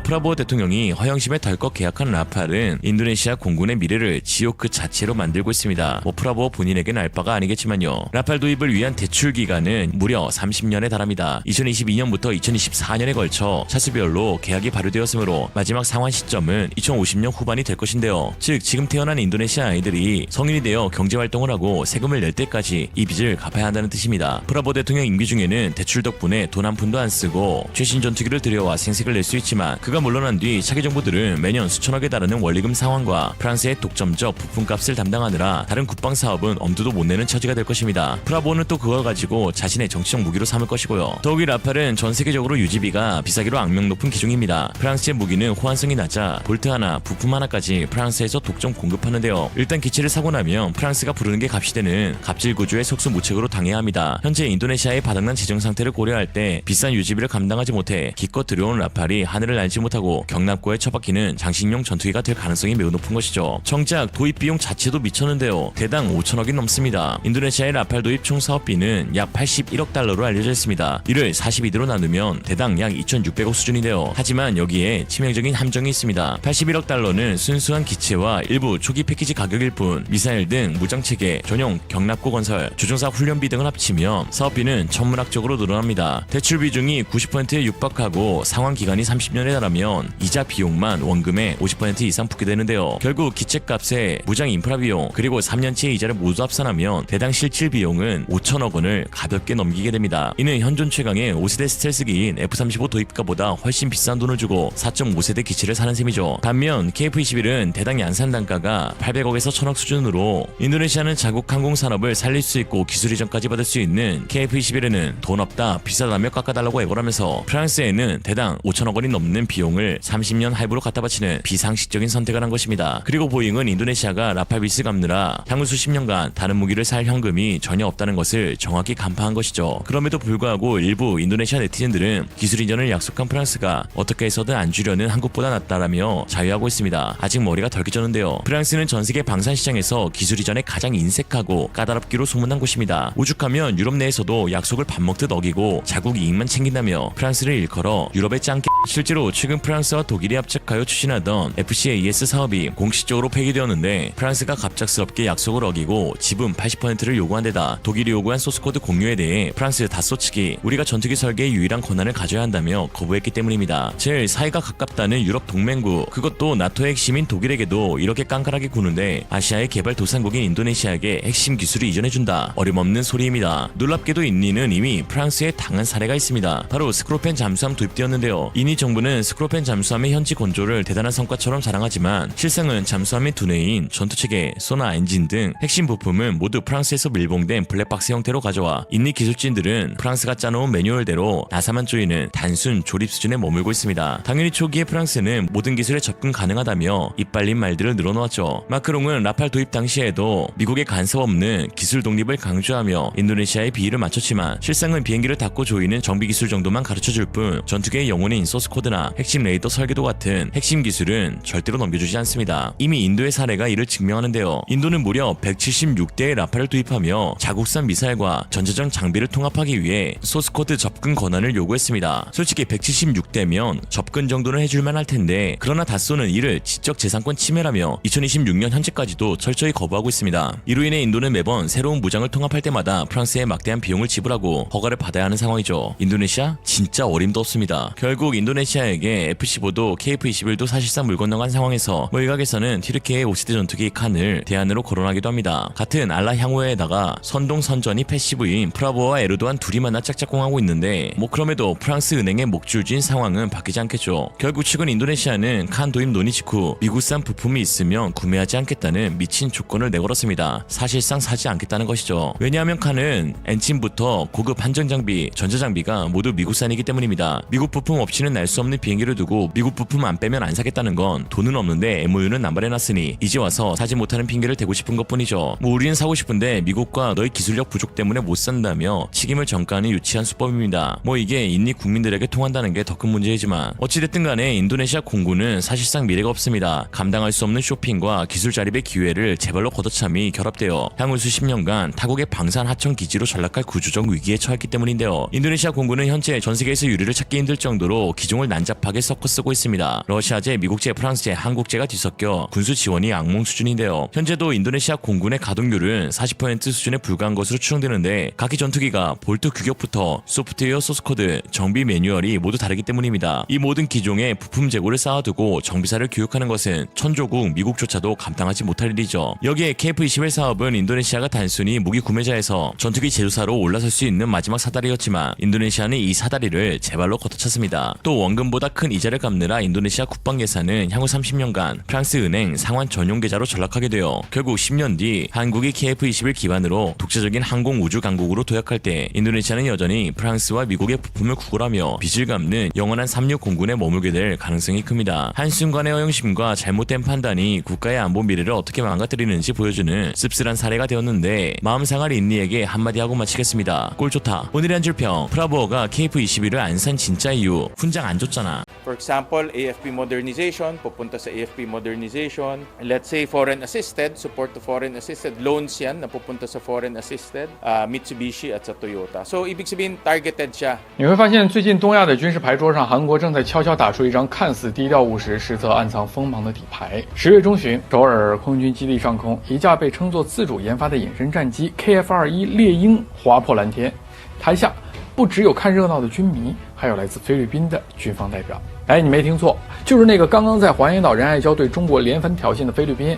S1: 프라보 대통령이 허영심에 덜컥 계약한 라팔은 인도네시아 공군의 미래를 지옥 그 자체로 만들고 있습니다. 프라보 본인에겐 알 바가 아니겠지만요. 라팔 도입을 위한 대출 기간은 무려 30년에 달합니다. 2022년부터 2024년에 걸쳐 차수별로 계약이 발효되었으므로 마지막 상환 시점은 2050년 후반이 될 것인데요. 즉 지금 태어난 인도네시아 아이들이 성인이 되어 경제활동을 하고 세금을 낼 때까지 이 빚을 갚아야 한다는 뜻입니다. 프라보 대통령 임기 중에는 대출 덕분에 돈 한 푼도 안 쓰고 최신 전투기를 들여와 생색을 낼 수 있지만 그가 물러난 뒤 차기 정부들은 매년 수천억에 달하는 원리금 상환과 프랑스의 독점적 부품값을 담당하느라 다른 국방 사업은 엄두도 못 내는 처지가 될 것입니다. 프라보는 또 그걸 가지고 자신의 정치적 무기로 삼을 것이고요. 더욱이 라팔은 전 세계적으로 유지비가 비싸기로 악명 높은 기종입니다. 프랑스의 무기는 호환성이 낮아 볼트 하나, 부품 하나까지 프랑스에서 독점 공급하는데요. 일단 기체를 사고 나면 프랑스가 부르는 게 값이 되는 갑질 구조의 속수무책으로 당해야 합니다. 현재 인도네시아의 바닥난 재정 상태를 고려할 때 비싼 유지비를 감당하지 못해 기껏 들여온 라팔이 하늘을 날지 못하고 경납고에 처박히는 장식용 전투기가 될 가능성이 매우 높은 것이죠. 정작 도입 비용 자체도 미쳤는데요. 대당 5천억이 넘습니다. 인도네시아의 라팔 도입 총 사업비는 약 81억 달러로 알려져 있습니다. 이를 42대로 나누면 대당 약 2,600억 수준인데요. 하지만 여기에 치명적인 함정이 있습니다. 81억 달러는 순수한 기체와 일부 초기 패키지 가격일 뿐 미사일 등 무장체계, 전용 경납고 건설, 조종사 훈련비 등을 합치면 사업비는 천문학적으로 늘어납니다. 대출 비중이 90%에 육박하고 상환 기간이 30년에 달하면 이자 비용만 원금의 50% 이상 붙게 되는데요. 결국 기체값에 무장 인프라 비용 그리고 3년치의 이자를 모두 합산하면 대당 실질 비용은 5천억 원을 가볍게 넘기게 됩니다. 이는 현존 최강의 5세대 스텔스기인 F-35 도입가보다 훨씬 비싼 돈을 주고 4.5세대 기체를 사는 셈이죠. 반면 KF-21은 대당 양산 단가가 800억에서 1000억 수준으로 인도네시아는 자국 항공 산업을 살릴 수 있고 기술 이전까지 받을 수 있는 KF-21에는 돈 없다 비싸다며 깎아달라고 애걸하면서 프랑스에는 대당 5천억 원이 넘는 비용을 30년 할부로 갖다 바치는 비상식적인 선택을 한 것입니다. 그리고 보잉은 인도네시아가 라팔 빚을 갚느라 향후 수십 년간 다른 무기를 살 현금이 전혀 없다는 것을 정확히 간파한 것이죠. 그럼에도 불구하고 일부 인도네시아 네티즌들은 기술 이전을 약속한 프랑스가 어떻게 해서든 안 주려는 한국보다 낫다라며 자유하고 있습니다. 아직 머리가 덜 깨졌는데요. 프랑스는 전 세계 방산 시장에서 기술 이전에 가장 인색하고 까다롭기로 소문난 곳입니다. 오죽하면 유럽 내에서도 약속을 밥 먹듯 어기고 자국 이익만 챙긴다며 프랑스를 일컬어 유럽의 짱깨. 실제로 최근 프랑스와 독일이 합작하여 추진하던 FCAS 사업이 공식적으로 폐기되었는데 프랑스가 갑작스럽게 약속을 어기고 지분 80%를 요구한 데다 독일이 요구한 소스코드 공유에 대해 프랑스 다소 측이 우리가 전투기 설계의 유일한 권한을 가져야 한다며 거부했기 때문입니다. 제일 사이가 가깝다는 유럽 동맹국 그것도 나토의 핵심인 독일에게도 이렇게 깐깐하게 구는데 아시아의 개발 도상국인 인도네시아에게 핵심 기술을 이전해준다. 어림없는 소리입니다. 놀랍게도 인니는 이미 프랑스에 당한 사례가 있습니다. 바로 스크로펜 잠수함 도입되었는데요. 인니 정부는 스크로펜 잠수함의 현지 건조를 대단한 성과처럼 자랑하지만 실상은 잠수함의 두뇌인 전투체계, 소나 엔진 등 핵심 부품은 모두 프랑스에서 밀봉된 블랙박스 형태로 가져와 인니 기술진들은 프랑스가 짜놓은 매뉴얼대로 나사만 조이는 단순 조립 수준에 머물고 있습니다. 당연히 초기에 프랑스는 모든 기술에 접근 가능하다며 이빨린 말들을 늘어놓았죠. 마크롱은 라팔 도입 당시에도 미국의 간섭 없는 기술 독립을 강조하며 인도네시아의 비위를 맞췄지만 실상은 비행기를 닫고 조이는 정비 기술 정도만 가르쳐줄 뿐 전투기의 영혼인 소스코드나 핵심 레이더 설계도 같은 핵심 기술은 절대로 넘겨주지 않습니다. 이미 인도의 사례가 이를 증명하는데요. 인도는 무려 176대의 라팔을 도입하며 자국산 미사일과 전자전 장비를 통합하기 위해 소스코드 접근 권한을 요구했습니다. 솔직히 176대면 접근 정도는 해줄만 할 텐데 그러나 다소는 이를 지적재산권 침해라며 2026년 현재까지도 철저히 거부하고 있습니다. 이로 인해 인도는 매번 새로운 무장을 통합할 때마다 프랑스에 막대한 비용을 지불하고 허가를 받아야 하는 상황이죠. 인도네시아? 진짜 어림도 없습니다. 결국 인도네시아에게 F-15도 KF-21도 사실상 물 건너간 상황에서 일각에서는 튀르키예의 5세대 전투기 칸을 대안으로 거론하기도 합니다. 합니다. 같은 알라 향후에다가 선동선전이 패시브인 프라보와 에르도안 둘이 만나 짝짝꿍하고 있는데 그럼에도 프랑스 은행의 목줄지인 상황은 바뀌지 않겠죠. 결국 최근 인도네시아는 칸 도입 논의 직후 미국산 부품이 있으면 구매하지 않겠다는 미친 조건을 내걸었습니다. 사실상 사지 않겠다는 것이죠. 왜냐하면 칸은 엔진부터 고급 한정장비, 전자장비가 모두 미국산이기 때문입니다. 미국 부품 없이는 날 수 없는 비행기를 두고 미국 부품 안 빼면 안 사겠다는 건 돈은 없는데 MOU는 남발해놨으니 이제 와서 사지 못하는 핑계를 대고 싶은 것뿐이죠. 우리는 사고 싶은데 미국과 너희 기술력 부족 때문에 못 산다며 책임을 전가하는 유치한 수법입니다. 이게 인리 국민들에게 통한다는 게 더 큰 문제이지만 어찌됐든 간에 인도네시아 공군은 사실상 미래가 없습니다. 감당할 수 없는 쇼핑과 기술 자립의 기회를 제발로 걷어참이 결합되어 향후 수십 년간 타국의 방산 하청 기지로 전락할 구조적 위기에 처했기 때문인데요. 인도네시아 공군은 현재 전 세계에서 유리를 찾기 힘들 정도로 기종을 난잡하게 섞어 쓰고 있습니다. 러시아제, 미국제, 프랑스제, 한국제가 뒤섞여 군수 지원이 악몽 수준인데요. 현재도 인도네시아 공군의 가동률은 40% 수준에 불과한 것으로 추정되는데 각기 전투기가 볼트 규격부터 소프트웨어 소스코드, 정비 매뉴얼이 모두 다르기 때문입니다. 이 모든 기종의 부품 재고를 쌓아두고 정비사를 교육하는 것은 천조국 미국조차도 감당하지 못할 일이죠. 여기에 KF-21 사업은 인도네시아가 단순히 무기 구매자에서 전투기 제조사로 올라설 수 있는 마지막 사다리였지만 인도네시아는 이 사다리를 제발로 걷어찼습니다. 또 원금보다 큰 이자를 갚느라 인도네시아 국방 예산은 향후 30년간 프랑스 은행 상환 전용 계좌로 전락하게 되어 결국 10년 뒤 한국이 KF-21 기반으로 독자적인 항공 우주 강국으로 도약할 때 인도네시아는 여전히 프랑스와 미국의 부품을 구걸하며 빚을 갚는 영원한 삼류 공군에 머물게 될 가능성이 큽니다. 한순간의 허영심과 잘못된 판단이 국가의 안보 미래를 어떻게 망가뜨리는지 보여주는 씁쓸한 사례가 되었는데 마음 상할 인리에게 한마디 하고 마치겠습니다. 꼴 좋다. 오늘의 한 줄평. 프라보어가 KF-21을 안 산 진짜 이유. 훈장 안 줬잖아.
S3: For example, AFP modernization, pupunta sa AFP modernization. Let's say foreign assisted, support to foreign assisted. Loans yan na pupunta sa foreign assisted, Mitsubishi at sa Toyota. So, ibig sabihin, targeted siya.
S4: 你会发现，最近东亚的军事牌桌上，韩国正在悄悄打出一张看似低调务实，实则暗藏锋芒的底牌。10月中旬，首尔空军基地上空，一架被称作自主研发的隐身战机 KF-21猎鹰划破蓝天，台下不只有看热闹的军迷，还有来自菲律宾的军方代表。哎，你没听错，就是那个刚刚在黄岩岛仁爱礁对中国连番挑衅的菲律宾，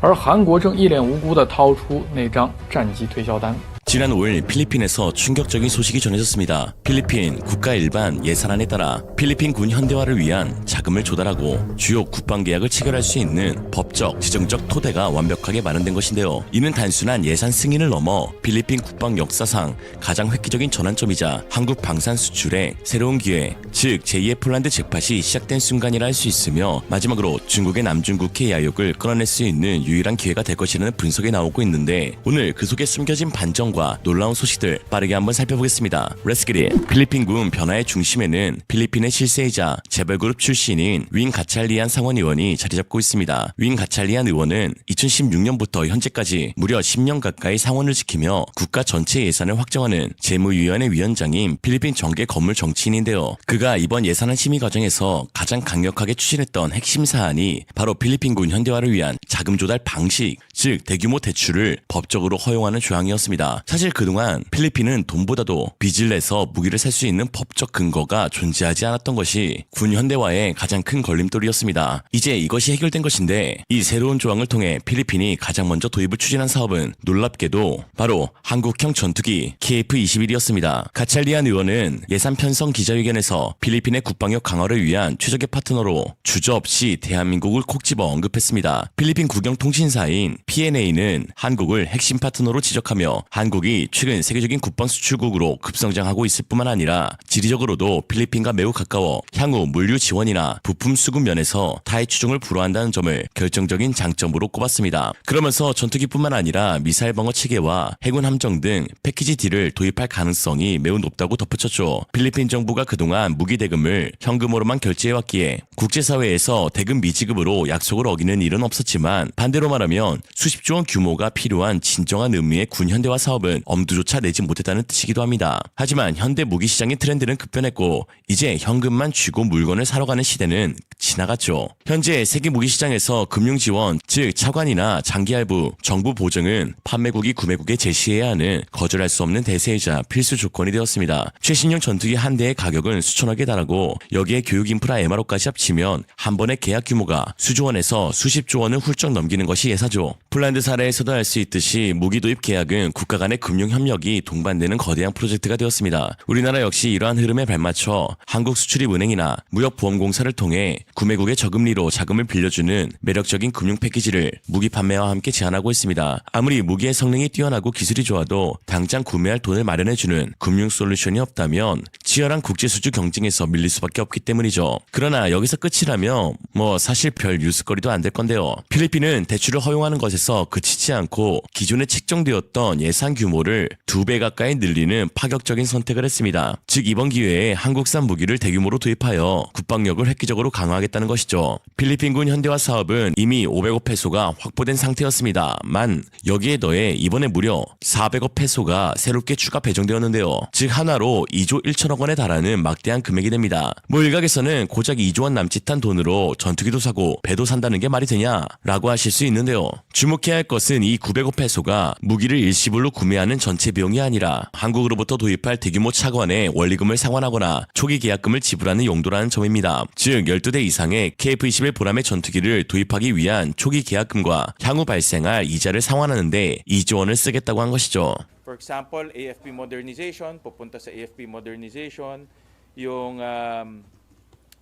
S4: 而韩国正一脸无辜地掏出那张战机推销单。
S1: 지난 5일 필리핀에서 충격적인 소식이 전해졌습니다. 필리핀 국가 일반 예산안에 따라 필리핀 군 현대화를 위한 자금을 조달하고 주요 국방 계약을 체결할 수 있는 법적, 지정적 토대가 완벽하게 마련된 것인데요. 이는 단순한 예산 승인을 넘어 필리핀 국방 역사상 가장 획기적인 전환점이자 한국 방산 수출의 새로운 기회, 즉 제2의 폴란드 잭팟이 시작된 순간이라 할 수 있으며 마지막으로 중국의 남중국해 야욕을 끌어낼 수 있는 유일한 기회가 될 것이라는 분석이 나오고 있는데 오늘 그 속에 숨겨진 반전과 놀라운 소식들 빠르게 한번 살펴보겠습니다. Let's get it. 필리핀군 변화의 중심에는 필리핀의 실세이자 재벌그룹 출신인 윈 가찰리안 상원 의원이 자리 잡고 있습니다. 윈 가찰리안 의원은 2016년부터 현재까지 무려 10년 가까이 상원을 지키며 국가 전체 예산을 확정하는 재무위원회 위원장인 필리핀 정계 건물 정치인인데요. 그가 이번 예산안 심의 과정에서 가장 강력하게 추진했던 핵심 사안이 바로 필리핀군 현대화를 위한 자금 조달 방식, 즉 대규모 대출을 법적으로 허용하는 조항이었습니다. 사실 그동안 필리핀은 돈보다도 빚을 내서 무기를 살 수 있는 법적 근거가 존재하지 않았던 것이 군 현대화의 가장 큰 걸림돌이었습니다. 이제 이것이 해결된 것인데 이 새로운 조항을 통해 필리핀이 가장 먼저 도입을 추진한 사업은 놀랍게도 바로 한국형 전투기 KF-21이었습니다. 가찰리안 의원은 예산 편성 기자회견에서 필리핀의 국방력 강화를 위한 최적의 파트너로 주저없이 대한민국을 콕 집어 언급했습니다. 필리핀 국영통신사인 PNA는 한국을 핵심 파트너로 지적하며 한국이 최근 세계적인 국방 수출국으로 급성장하고 있을 뿐만 아니라 지리적으로도 필리핀과 매우 가까워 향후 물류 지원이나 부품 수급 면에서 타의 추종을 불허한다는 점을 결정적인 장점으로 꼽았습니다. 그러면서 전투기뿐만 아니라 미사일 방어 체계와 해군 함정 등 패키지 D를 도입할 가능성이 매우 높다고 덧붙였죠. 필리핀 정부가 그동안 무기 대금을 현금으로만 결제해왔기에 국제사회에서 대금 미지급으로 약속을 어기는 일은 없었지만 반대로 말하면 수십조 원 규모가 필요한 진정한 의미의 군 현대화 사업은 엄두조차 내지 못했다는 뜻이기도 합니다. 하지만 현대 무기 시장의 트렌드는 급변했고 이제 현금만 쥐고 물건을 사러 가는 시대는 지나갔죠. 현재 세계 무기 시장에서 금융 지원, 즉 차관이나 장기 할부, 정부 보증은 판매국이 구매국에 제시해야 하는 거절할 수 없는 대세이자 필수 조건이 되었습니다. 최신형 전투기 한 대의 가격은 수천억에 달하고 여기에 교육 인프라 MRO까지 합치면 한 번의 계약 규모가 수조 원에서 수십조 원을 훌쩍 훌쩍 넘기는 것이 예사죠. 폴란드 사례에서도 알 수 있듯이 무기 도입 계약은 국가 간의 금융 협력이 동반되는 거대한 프로젝트가 되었습니다. 우리나라 역시 이러한 흐름에 발맞춰 한국수출입은행이나 무역보험공사를 통해 구매국의 저금리로 자금을 빌려주는 매력적인 금융 패키지를 무기 판매와 함께 제안하고 있습니다. 아무리 무기의 성능이 뛰어나고 기술이 좋아도 당장 구매할 돈을 마련해주는 금융 솔루션이 없다면 치열한 국제수주 경쟁에서 밀릴 수밖에 없기 때문이죠. 그러나 여기서 끝이라면 사실 별 뉴스거리도 안 될 건데요. 필리핀은 대출을 허용하는 것에서 그치지 않고 기존에 책정되었던 예산 규모를 2배 가까이 늘리는 파격적인 선택을 했습니다. 즉 이번 기회에 한국산 무기를 대규모로 도입하여 국방력을 획기적으로 강화하겠다는 것이죠. 필리핀군 현대화 사업은 이미 500억 페소가 확보된 상태였습니다만 여기에 더해 이번에 무려 400억 페소가 새롭게 추가 배정되었는데요. 즉 한화로 2조 1천억 원에 달하는 막대한 금액이 됩니다. 일각에서는 고작 2조 원 남짓한 돈으로 전투기도 사고 배도 산다는 게 말이 되냐라고 하실 수 있는데요. 주목해야 할 것은 이 900억 페소가 무기를 일시불로 구매하는 전체 비용이 아니라 한국으로부터 도입할 대규모 차관에 원리금을 상환하거나 초기 계약금을 지불하는 용도라는 점입니다. 즉 12대 이상의 KF-21 보람의 전투기를 도입하기 위한 초기 계약금과 향후 발생할 이자를 상환하는 데 2조 원을 쓰겠다고 한 것이죠.
S3: For example, AFP modernization, pupunta sa AFP modernization, yung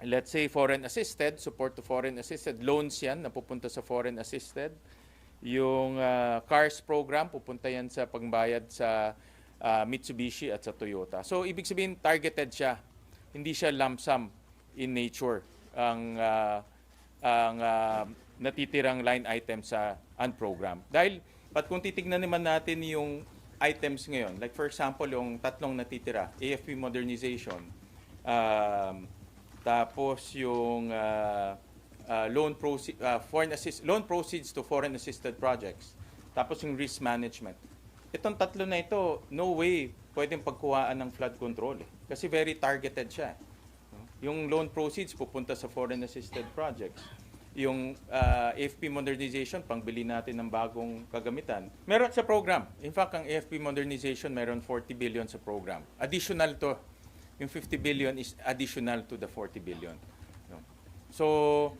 S3: let's say foreign assisted, support to foreign assisted, loans yan na pupunta sa foreign assisted. Yung CARS program, pupunta yan sa pangbayad sa Mitsubishi at sa Toyota. So ibig sabihin targeted siya, hindi siya lump sum in nature ang natitirang line item sa unprogram. Dahil kung titignan naman natin yung items ngayon, like for example yung tatlong natitira, AFP modernization, tapos yung loan proceeds to foreign assisted projects, tapos yung risk management. Itong tatlo na ito, no way pwedeng pagkuhaan ng flood control kasi very targeted siya. Yung loan proceeds pupunta sa foreign assisted projects. Yung AFP modernization, pangbili natin ng bagong kagamitan. Meron sa program. In fact, ang AFP modernization, meron 40 billion sa program. Additional to, yung 50 billion is additional to the 40 billion. So,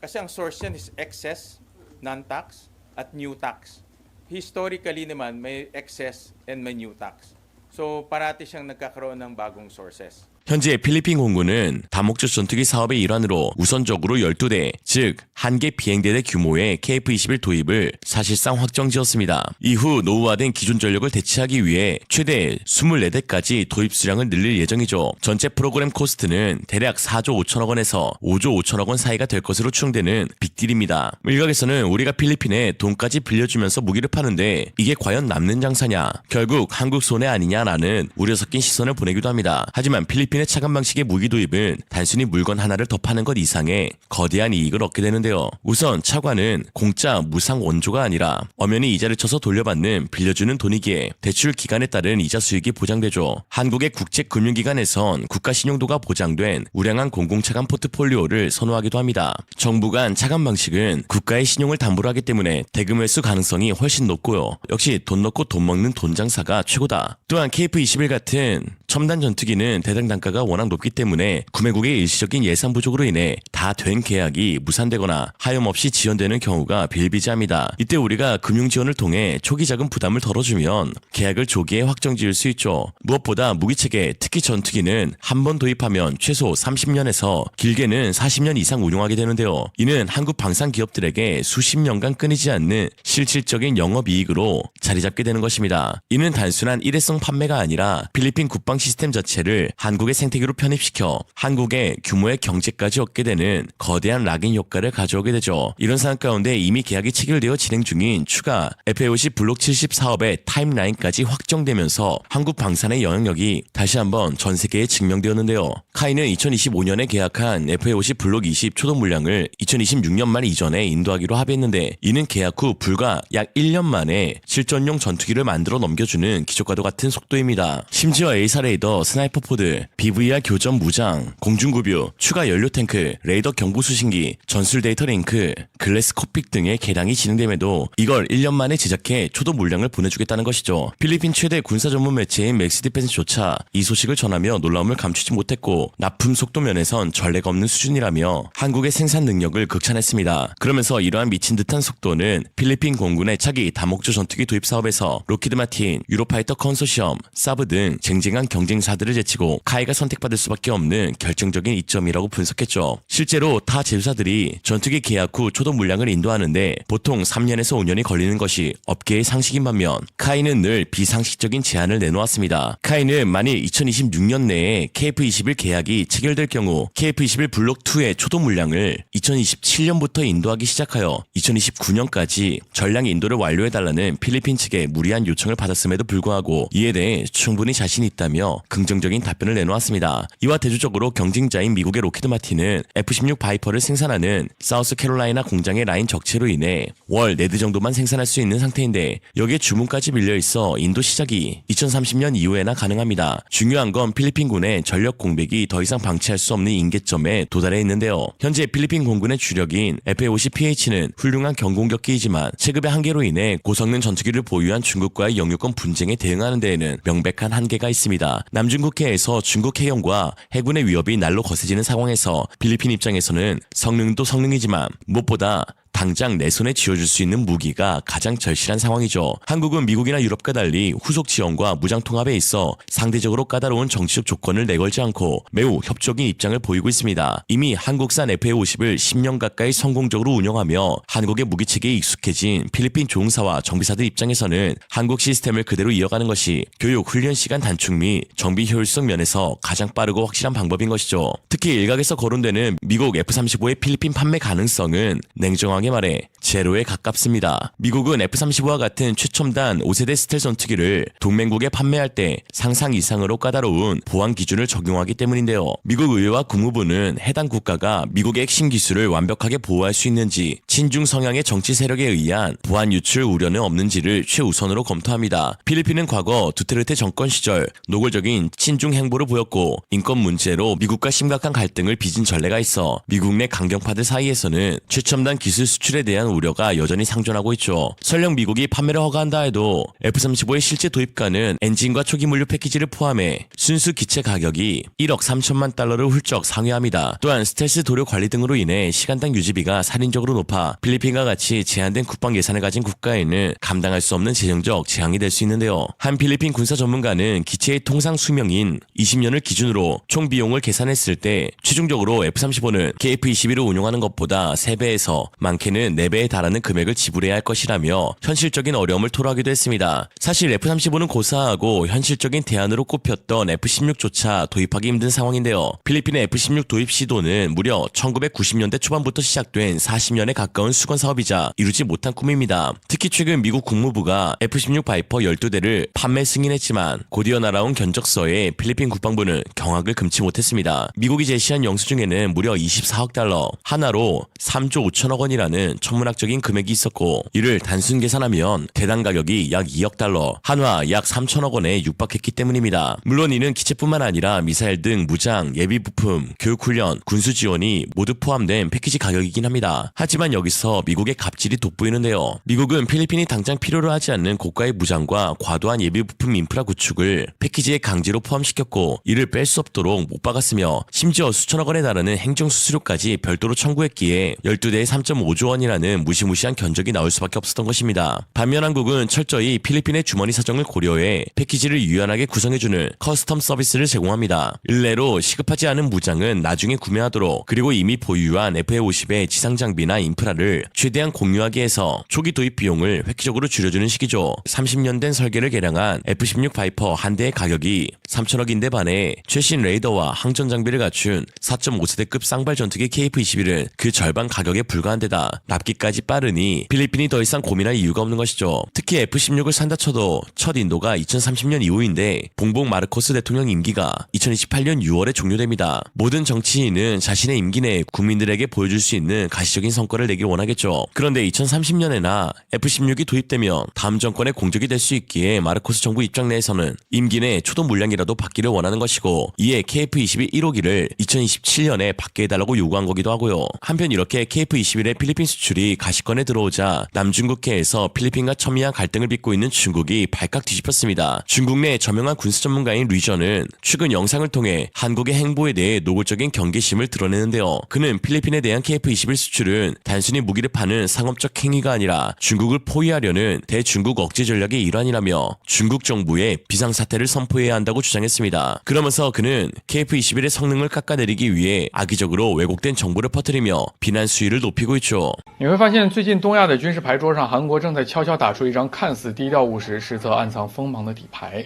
S3: kasi ang source yan is excess, non-tax, at new tax. Historically naman, may excess and may new tax. So, parati siyang nagkakaroon ng bagong sources.
S1: 현재 필리핀 공군은 다목적 전투기 사업의 일환으로 우선적으로 12대, 즉 1개 비행대대 규모의 KF-21 도입을 사실상 확정지었습니다. 이후 노후화된 기존 전력을 대체하기 위해 최대 24대까지 도입 수량을 늘릴 예정이죠. 전체 프로그램 코스트는 대략 4조 5천억 원에서 5조 5천억 원 사이가 될 것으로 추정되는 빅딜입니다. 일각에서는 우리가 필리핀에 돈까지 빌려주면서 무기를 파는데 이게 과연 남는 장사냐, 결국 한국 손해 아니냐라는 우려 섞인 시선을 보내기도 합니다. 하지만 필리핀의 차관 방식의 무기 도입은 단순히 물건 하나를 더 파는 것 이상의 거대한 이익을 얻게 되는데요. 우선 차관은 공짜 무상 원조가 아니라 엄연히 이자를 쳐서 돌려받는 빌려주는 돈이기에 대출 기간에 따른 이자 수익이 보장되죠. 한국의 국제금융기관에선 국가 신용도가 보장된 우량한 공공차관 포트폴리오를 선호하기도 합니다. 정부 간 차관 방식은 국가의 신용을 담보로 하기 때문에 대금 회수 가능성이 훨씬 높고요. 역시 돈 넣고 돈 먹는 돈 장사가 최고다. 또한 KF-21 같은 첨단 전투기는 대당 단가가 워낙 높기 때문에 구매국의 일시적인 예산 부족으로 인해 다 된 계약이 무산되거나 하염없이 지연되는 경우가 비일비재합니다. 이때 우리가 금융 지원을 통해 초기 자금 부담을 덜어주면 계약을 조기에 확정지을 수 있죠. 무엇보다 무기체계, 특히 전투기는 한 번 도입하면 최소 30년에서 길게는 40년 이상 운용하게 되는데요. 이는 한국 방산 기업들에게 수십 년간 끊이지 않는 실질적인 영업이익으로 자리 잡게 되는 것입니다. 이는 단순한 일회성 판매가 아니라 필리핀 국방 시스템 자체를 한국의 생태계로 편입시켜 한국의 규모의 경제까지 얻게 되는 거대한 락인 효과를 가져오게 되죠. 이런 상황 가운데 이미 계약이 체결되어 진행 중인 추가 FAOC 블록 70 사업의 타임라인까지 확정되면서 한국 방산의 영향력이 다시 한번 전 세계에 증명되었는데요. 카이는 2025년에 계약한 FAOC 블록 20 초도 물량을 2026년 말 이전에 인도하기로 합의했는데 이는 계약 후 불과 약 1년 만에 실전 미션용 전투기를 만들어 넘겨주는 기적과도 같은 속도입니다. 심지어 에이사 레이더, 스나이퍼 포드, BVR 교전 무장, 공중구뷰, 추가 연료 탱크, 레이더 경보 수신기, 전술 데이터 링크, 글래스 콕픽 등의 개량이 진행됨에도 이걸 1년 만에 제작해 초도 물량을 보내주겠다는 것이죠. 필리핀 최대 군사 전문 매체인 맥스디펜스조차 이 소식을 전하며 놀라움을 감추지 못했고 납품 속도 면에선 전례가 없는 수준이라며 한국의 생산 능력을 극찬했습니다. 그러면서 이러한 미친 듯한 속도는 필리핀 공군의 차기 다목적 전투기 도입 사업에서 로키드 마틴, 유로파이터 컨소시엄, 사브 등 쟁쟁한 경쟁사들을 제치고 카이가 선택받을 수밖에 없는 결정적인 이점이라고 분석했죠. 실제로 타 제조사들이 전투기 계약 후 초도 물량을 인도하는데 보통 3년에서 5년이 걸리는 것이 업계의 상식인 반면 카이는 늘 비상식적인 제한을 내놓았습니다. 카이는 만일 2026년 내에 KF-21 계약이 체결될 경우 KF-21 블록 2의 초도 물량을 2027년부터 인도하기 시작하여 2029년까지 전량 인도를 완료해달라는 필리핀 측의 무리한 요청을 받았음에도 불구하고 이에 대해 충분히 자신이 있다며 긍정적인 답변을 내놓았습니다. 이와 대조적으로 경쟁자인 미국의 로키드 마틴은 F-16 바이퍼를 생산하는 사우스 캐롤라이나 공장의 라인 적체로 인해 월 4대 정도만 생산할 수 있는 상태인데 여기에 주문까지 밀려있어 인도 시작이 2030년 이후에나 가능합니다. 중요한 건 필리핀군의 전력 공백이 더 이상 방치할 수 없는 임계점에 도달해 있는데요. 현재 필리핀 공군의 주력인 FA-50PH는 훌륭한 경공격기이지만 체급의 한계로 인해 고성능 전투기를 보유한 중국과의 영유권 분쟁에 대응하는 데에는 명백한 한계가 있습니다. 남중국해에서 중국 해경과 해군의 위협이 날로 거세지는 상황에서 필리핀 입장에서는 성능도 성능이지만 무엇보다 당장 내 손에 쥐어줄 수 있는 무기가 가장 절실한 상황이죠. 한국은 미국이나 유럽과 달리 후속 지원과 무장 통합에 있어 상대적으로 까다로운 정치적 조건을 내걸지 않고 매우 협조적인 입장을 보이고 있습니다. 이미 한국산 FA-50을 10년 가까이 성공적으로 운영하며 한국의 무기체계에 익숙해진 필리핀 조종사와 정비사들 입장에서는 한국 시스템을 그대로 이어가는 것이 교육, 훈련 시간 단축 및 정비 효율성 면에서 가장 빠르고 확실한 방법인 것이죠. 특히 일각에서 거론되는 미국 F-35의 필리핀 판매 가능성은 냉정하게 말해 제로에 가깝습니다. 미국은 F-35와 같은 최첨단 5세대 스텔스 전투기를 동맹국에 판매할 때 상상 이상으로 까다로운 보안 기준을 적용하기 때문인데요. 미국 의회와 국무부는 해당 국가가 미국의 핵심 기술을 완벽하게 보호할 수 있는지 친중 성향의 정치 세력에 의한 보안 유출 우려는 없는지를 최우선으로 검토합니다. 필리핀은 과거 두테르테 정권 시절 노골적인 친중 행보를 보였고 인권 문제로 미국과 심각한 갈등을 빚은 전례가 있어 미국 내 강경파들 사이에서는 최첨단 기술 수출에 대한 우려가 여전히 상존하고 있죠. 설령 미국이 판매를 허가한다 해도 F-35의 실제 도입가는 엔진과 초기 물류 패키지를 포함해 순수 기체 가격이 1억 3천만 달러를 훌쩍 상회합니다. 또한 스텔스 도료 관리 등으로 인해 시간당 유지비가 살인적으로 높아 필리핀과 같이 제한된 국방 예산을 가진 국가에는 감당할 수 없는 재정적 재앙이 될 수 있는데요. 한 필리핀 군사 전문가는 기체의 통상 수명인 20년을 기준으로 총 비용을 계산했을 때 최종적으로 F-35는 KF-21을 운용하는 것보다 3배에서 많게는 4배에 달하는 금액을 지불해야 할 것이라며 현실적인 어려움을 토로하기도 했습니다. 사실 F-35는 고사하고 현실적인 대안으로 꼽혔던 F-16조차 도입하기 힘든 상황인데요. 필리핀의 F-16 도입 시도는 무려 1990년대 초반부터 시작된 40년에 가까운 수건 사업이자 이루지 못한 꿈입니다. 특히 최근 미국 국무부가 F-16 바이퍼 12대를 판매 승인했지만 곧이어 날아온 견적서에 필리핀 국방부는 경악을 금치 못했습니다. 미국이 제시한 영수증에는 무려 24억 달러, 하나로 3조 5천억 원이라는 천문학적인 금액이 있었고 이를 단순 계산하면 대당 가격이 약 2억 달러, 한화 약 3천억 원에 육박했기 때문입니다. 물론 이는 기체뿐만 아니라 미사일 등 무장, 예비 부품, 교육훈련, 군수 지원이 모두 포함된 패키지 가격이긴 합니다. 하지만 여기서 미국의 갑질이 돋보이는데요. 미국은 필리핀이 당장 필요로 하지 않는 고가의 무장과 과도한 예비 부품 인프라 구축을 패키지에 강제로 포함시켰고 이를 뺄 수 없도록 못 박았으며 심지어 수천억 원에 달하는 행정수수료까지 별도로 청구했기에 12대에 3.5조 원이라는 무시무시한 견적이 나올 수밖에 없었던 것입니다. 반면 한국은 철저히 필리핀의 주머니 사정을 고려해 패키지를 유연하게 구성해주는 커스텀 서비스를 제공합니다. 일례로 시급하지 않은 무장은 나중에 구매하도록 그리고 이미 보유한 FA-50의 지상 장비나 인프라를 최대한 공유하게 해서 초기 도입 비용을 획기적으로 줄여주는 식이죠. 30년 된 설계를 개량한 F-16 바이퍼 한 대의 가격이 3천억인데 반해 최신 레이더와 항전 장비를 갖춘 4.5세대급 쌍발 전투기 KF-21은 그 절반 가격에 불과한 데다 납기까지 반대까지 빠르니 필리핀이 더 이상 고민할 이유가 없는 것이죠. 특히 F-16을 산다 쳐도 첫 인도가 2030년 이후인데 봉봉 마르코스 대통령 임기가 2028년 6월에 종료됩니다. 모든 정치인은 자신의 임기 내에 국민들에게 보여줄 수 있는 가시적인 성과를 내길 원하겠죠. 그런데 2030년에나 F-16이 도입되면 다음 정권의 공적이 될 수 있기에 마르코스 정부 입장 내에서는 임기 내 초도 물량이라도 받기를 원하는 것이고, 이에 KF-21 1호기를 2027년에 받게 해달라고 요구한 거기도 하고요. 한편 이렇게 KF-21의 필리핀 수출이 가시권에 들어오자 남중국해에서 필리핀과 첨예한 갈등을 빚고 있는 중국이 발칵 뒤집혔습니다. 중국 내 저명한 군수 전문가인 리저는 최근 영상을 통해 한국의 행보에 대해 노골적인 경계심을 드러내는데요. 그는 필리핀에 대한 KF-21 수출은 단순히 무기를 파는 상업적 행위가 아니라 중국을 포위하려는 대중국 억제 전략의 일환이라며 중국 정부에 비상사태를 선포해야 한다고 주장했습니다. 그러면서 그는 KF-21의 성능을 깎아내리기 위해 악의적으로 왜곡된 정보를 퍼뜨리며 비난 수위를 높이고 있죠.
S4: 你会发现，最近东亚的军事牌桌上，韩国正在悄悄打出一张看似低调务实，实则暗藏锋芒的底牌。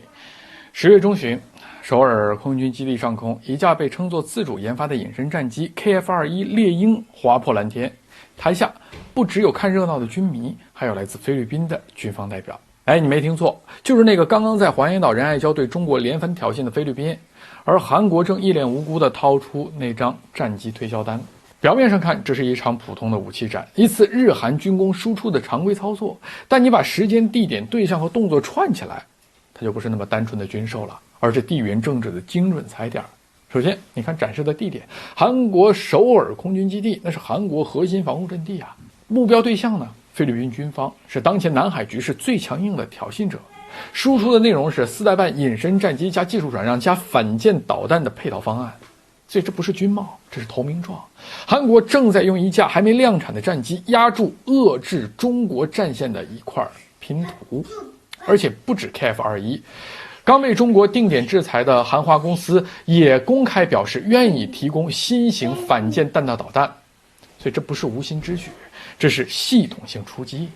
S4: 10月中旬，首尔空军基地上空，一架被称作自主研发的隐身战机 KF-21 猎鹰划破蓝天，台下不只有看热闹的军迷，还有来自菲律宾的军方代表。哎，你没听错，就是那个刚刚在黄岩岛仁爱礁对中国连番挑衅的菲律宾，而韩国正一脸无辜地掏出那张战机推销单。表面上看，这是一场普通的武器展，一次日韩军工输出的常规操作，但你把时间、地点、对象和动作串起来，它就不是那么单纯的军售了，而是地缘政治的精准踩点。首先，你看展示的地点，韩国首尔空军基地，那是韩国核心防务阵地啊。目标对象呢，菲律宾军方是当前南海局势最强硬的挑衅者，输出的内容是4代半隐身战机加技术转让加反舰导弹的配套方案。所以这不是军贸，这是投名状。韩国正在用一架还没量产的战机压住遏制中国战线的一块拼图，而且不止 KF-21，刚被中国定点制裁的韩华公司也公开表示愿意提供新型反舰弹道导弹。所以这不是无心之举，这是系统性出击。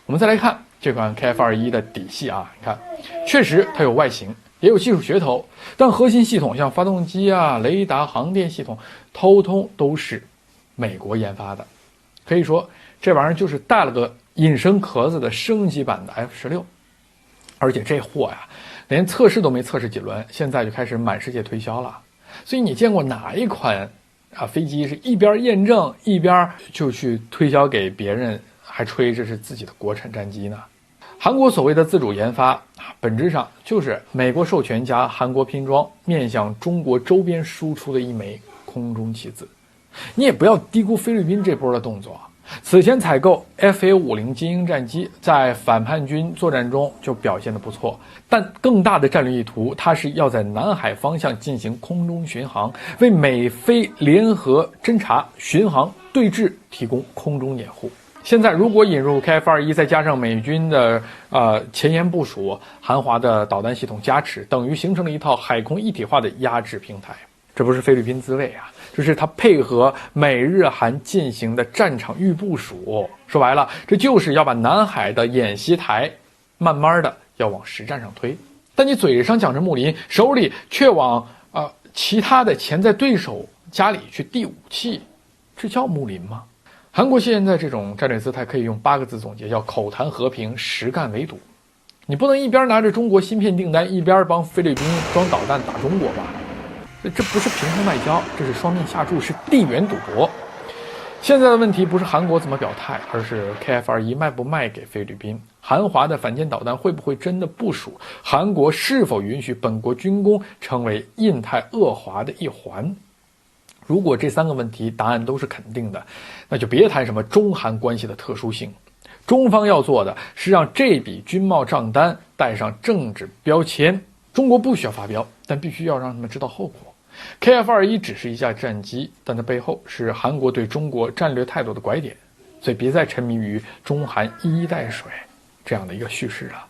S4: 我们再来看这款 KF-21 的底细啊，你看，确实它有外形，也有技术噱头，但核心系统像发动机啊、雷达、航电系统，通都是美国研发的。可以说，这玩意儿就是带了个隐身壳子的升级版的 F-16。而且这货呀，连测试都没测试几轮，现在就开始满世界推销了。所以你见过哪一款飞机是一边验证一边就去推销给别人，还吹这是自己的国产战机呢？韩国所谓的自主研发，本质上就是美国授权加韩国拼装，面向中国周边输出的一枚空中棋子。你也不要低估菲律宾这波的动作。此前采购 FA-50精英战机，在反叛军作战中就表现得不错，但更大的战略意图，它是要在南海方向进行空中巡航，为美菲联合侦察、巡航、对峙提供空中掩护。现在如果引入 KF-21，再加上美军的前沿部署、韩华的导弹系统加持，等于形成了一套海空一体化的压制平台。这不是菲律宾自卫啊，这是他配合美日韩进行的战场预部署。说白了，这就是要把南海的演习台慢慢的要往实战上推。但你嘴上讲着睦邻，手里却往其他的潜在对手家里去递武器，这叫睦邻吗？韩国现在这种战略姿态可以用8个字总结，叫口谈和平，实干围堵。你不能一边拿着中国芯片订单，一边帮菲律宾装导弹打中国吧？这不是平衡外交，这是双面下注，是地缘赌博。现在的问题不是韩国怎么表态，而是 KF-21卖不卖给菲律宾，韩华的反舰导弹会不会真的部署，韩国是否允许本国军工成为印太遏华的一环。如果这3个问题答案都是肯定的，那就别谈什么中韩关系的特殊性。中方要做的是让这笔军贸账单带上政治标签。中国不需要发飙，但必须要让他们知道后果。KF-21只是一架战机，但它背后是韩国对中国战略态度的拐点，所以别再沉迷于中韩一衣带水这样的一个叙事了。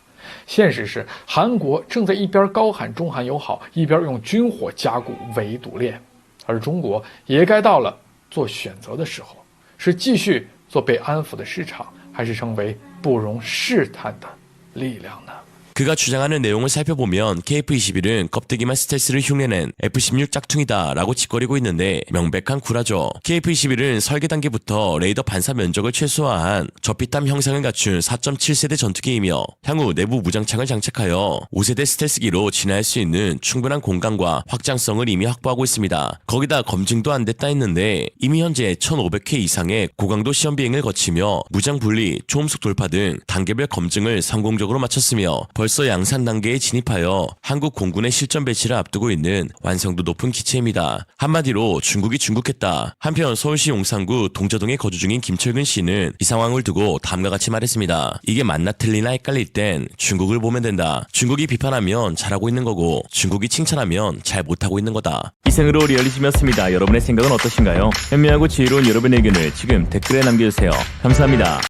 S4: 现实是，韩国正在一边高喊中韩友好，一边用军火加固围堵链，而中国也该到了做选择的时候，是继续做被安抚的市场，还是成为不容试探的力量呢？
S1: 그가 주장하는 내용을 살펴보면 KF-21은 껍데기만 스텔스를 흉내낸 F-16 짝퉁이다 라고 짓거리고 있는데 명백한 구라죠. KF-21은 설계 단계부터 레이더 반사 면적을 최소화한 저피탐 형상을 갖춘 4.7세대 전투기이며 향후 내부 무장창을 장착하여 5세대 스텔스기로 진화할 수 있는 충분한 공간과 확장성을 이미 확보하고 있습니다. 거기다 검증도 안 됐다 했는데 이미 현재 1500회 이상의 고강도 시험 비행을 거치며 무장 분리, 초음속 돌파 등 단계별 검증을 성공적으로 마쳤으며 벌써 양산 단계에 진입하여 한국 공군의 실전 배치를 앞두고 있는 완성도 높은 기체입니다. 한마디로 중국이 중국했다. 한편 서울시 용산구 동자동에 거주 중인 김철근 씨는 이 상황을 두고 다음과 같이 말했습니다. 이게 맞나 틀리나 헷갈릴 땐 중국을 보면 된다. 중국이 비판하면 잘하고 있는 거고 중국이 칭찬하면 잘 못하고 있는 거다.
S5: 이생으로 리얼리즘이었습니다. 여러분의 생각은 어떠신가요? 현명하고 지혜로운 여러분의 의견을 지금 댓글에 남겨주세요. 감사합니다.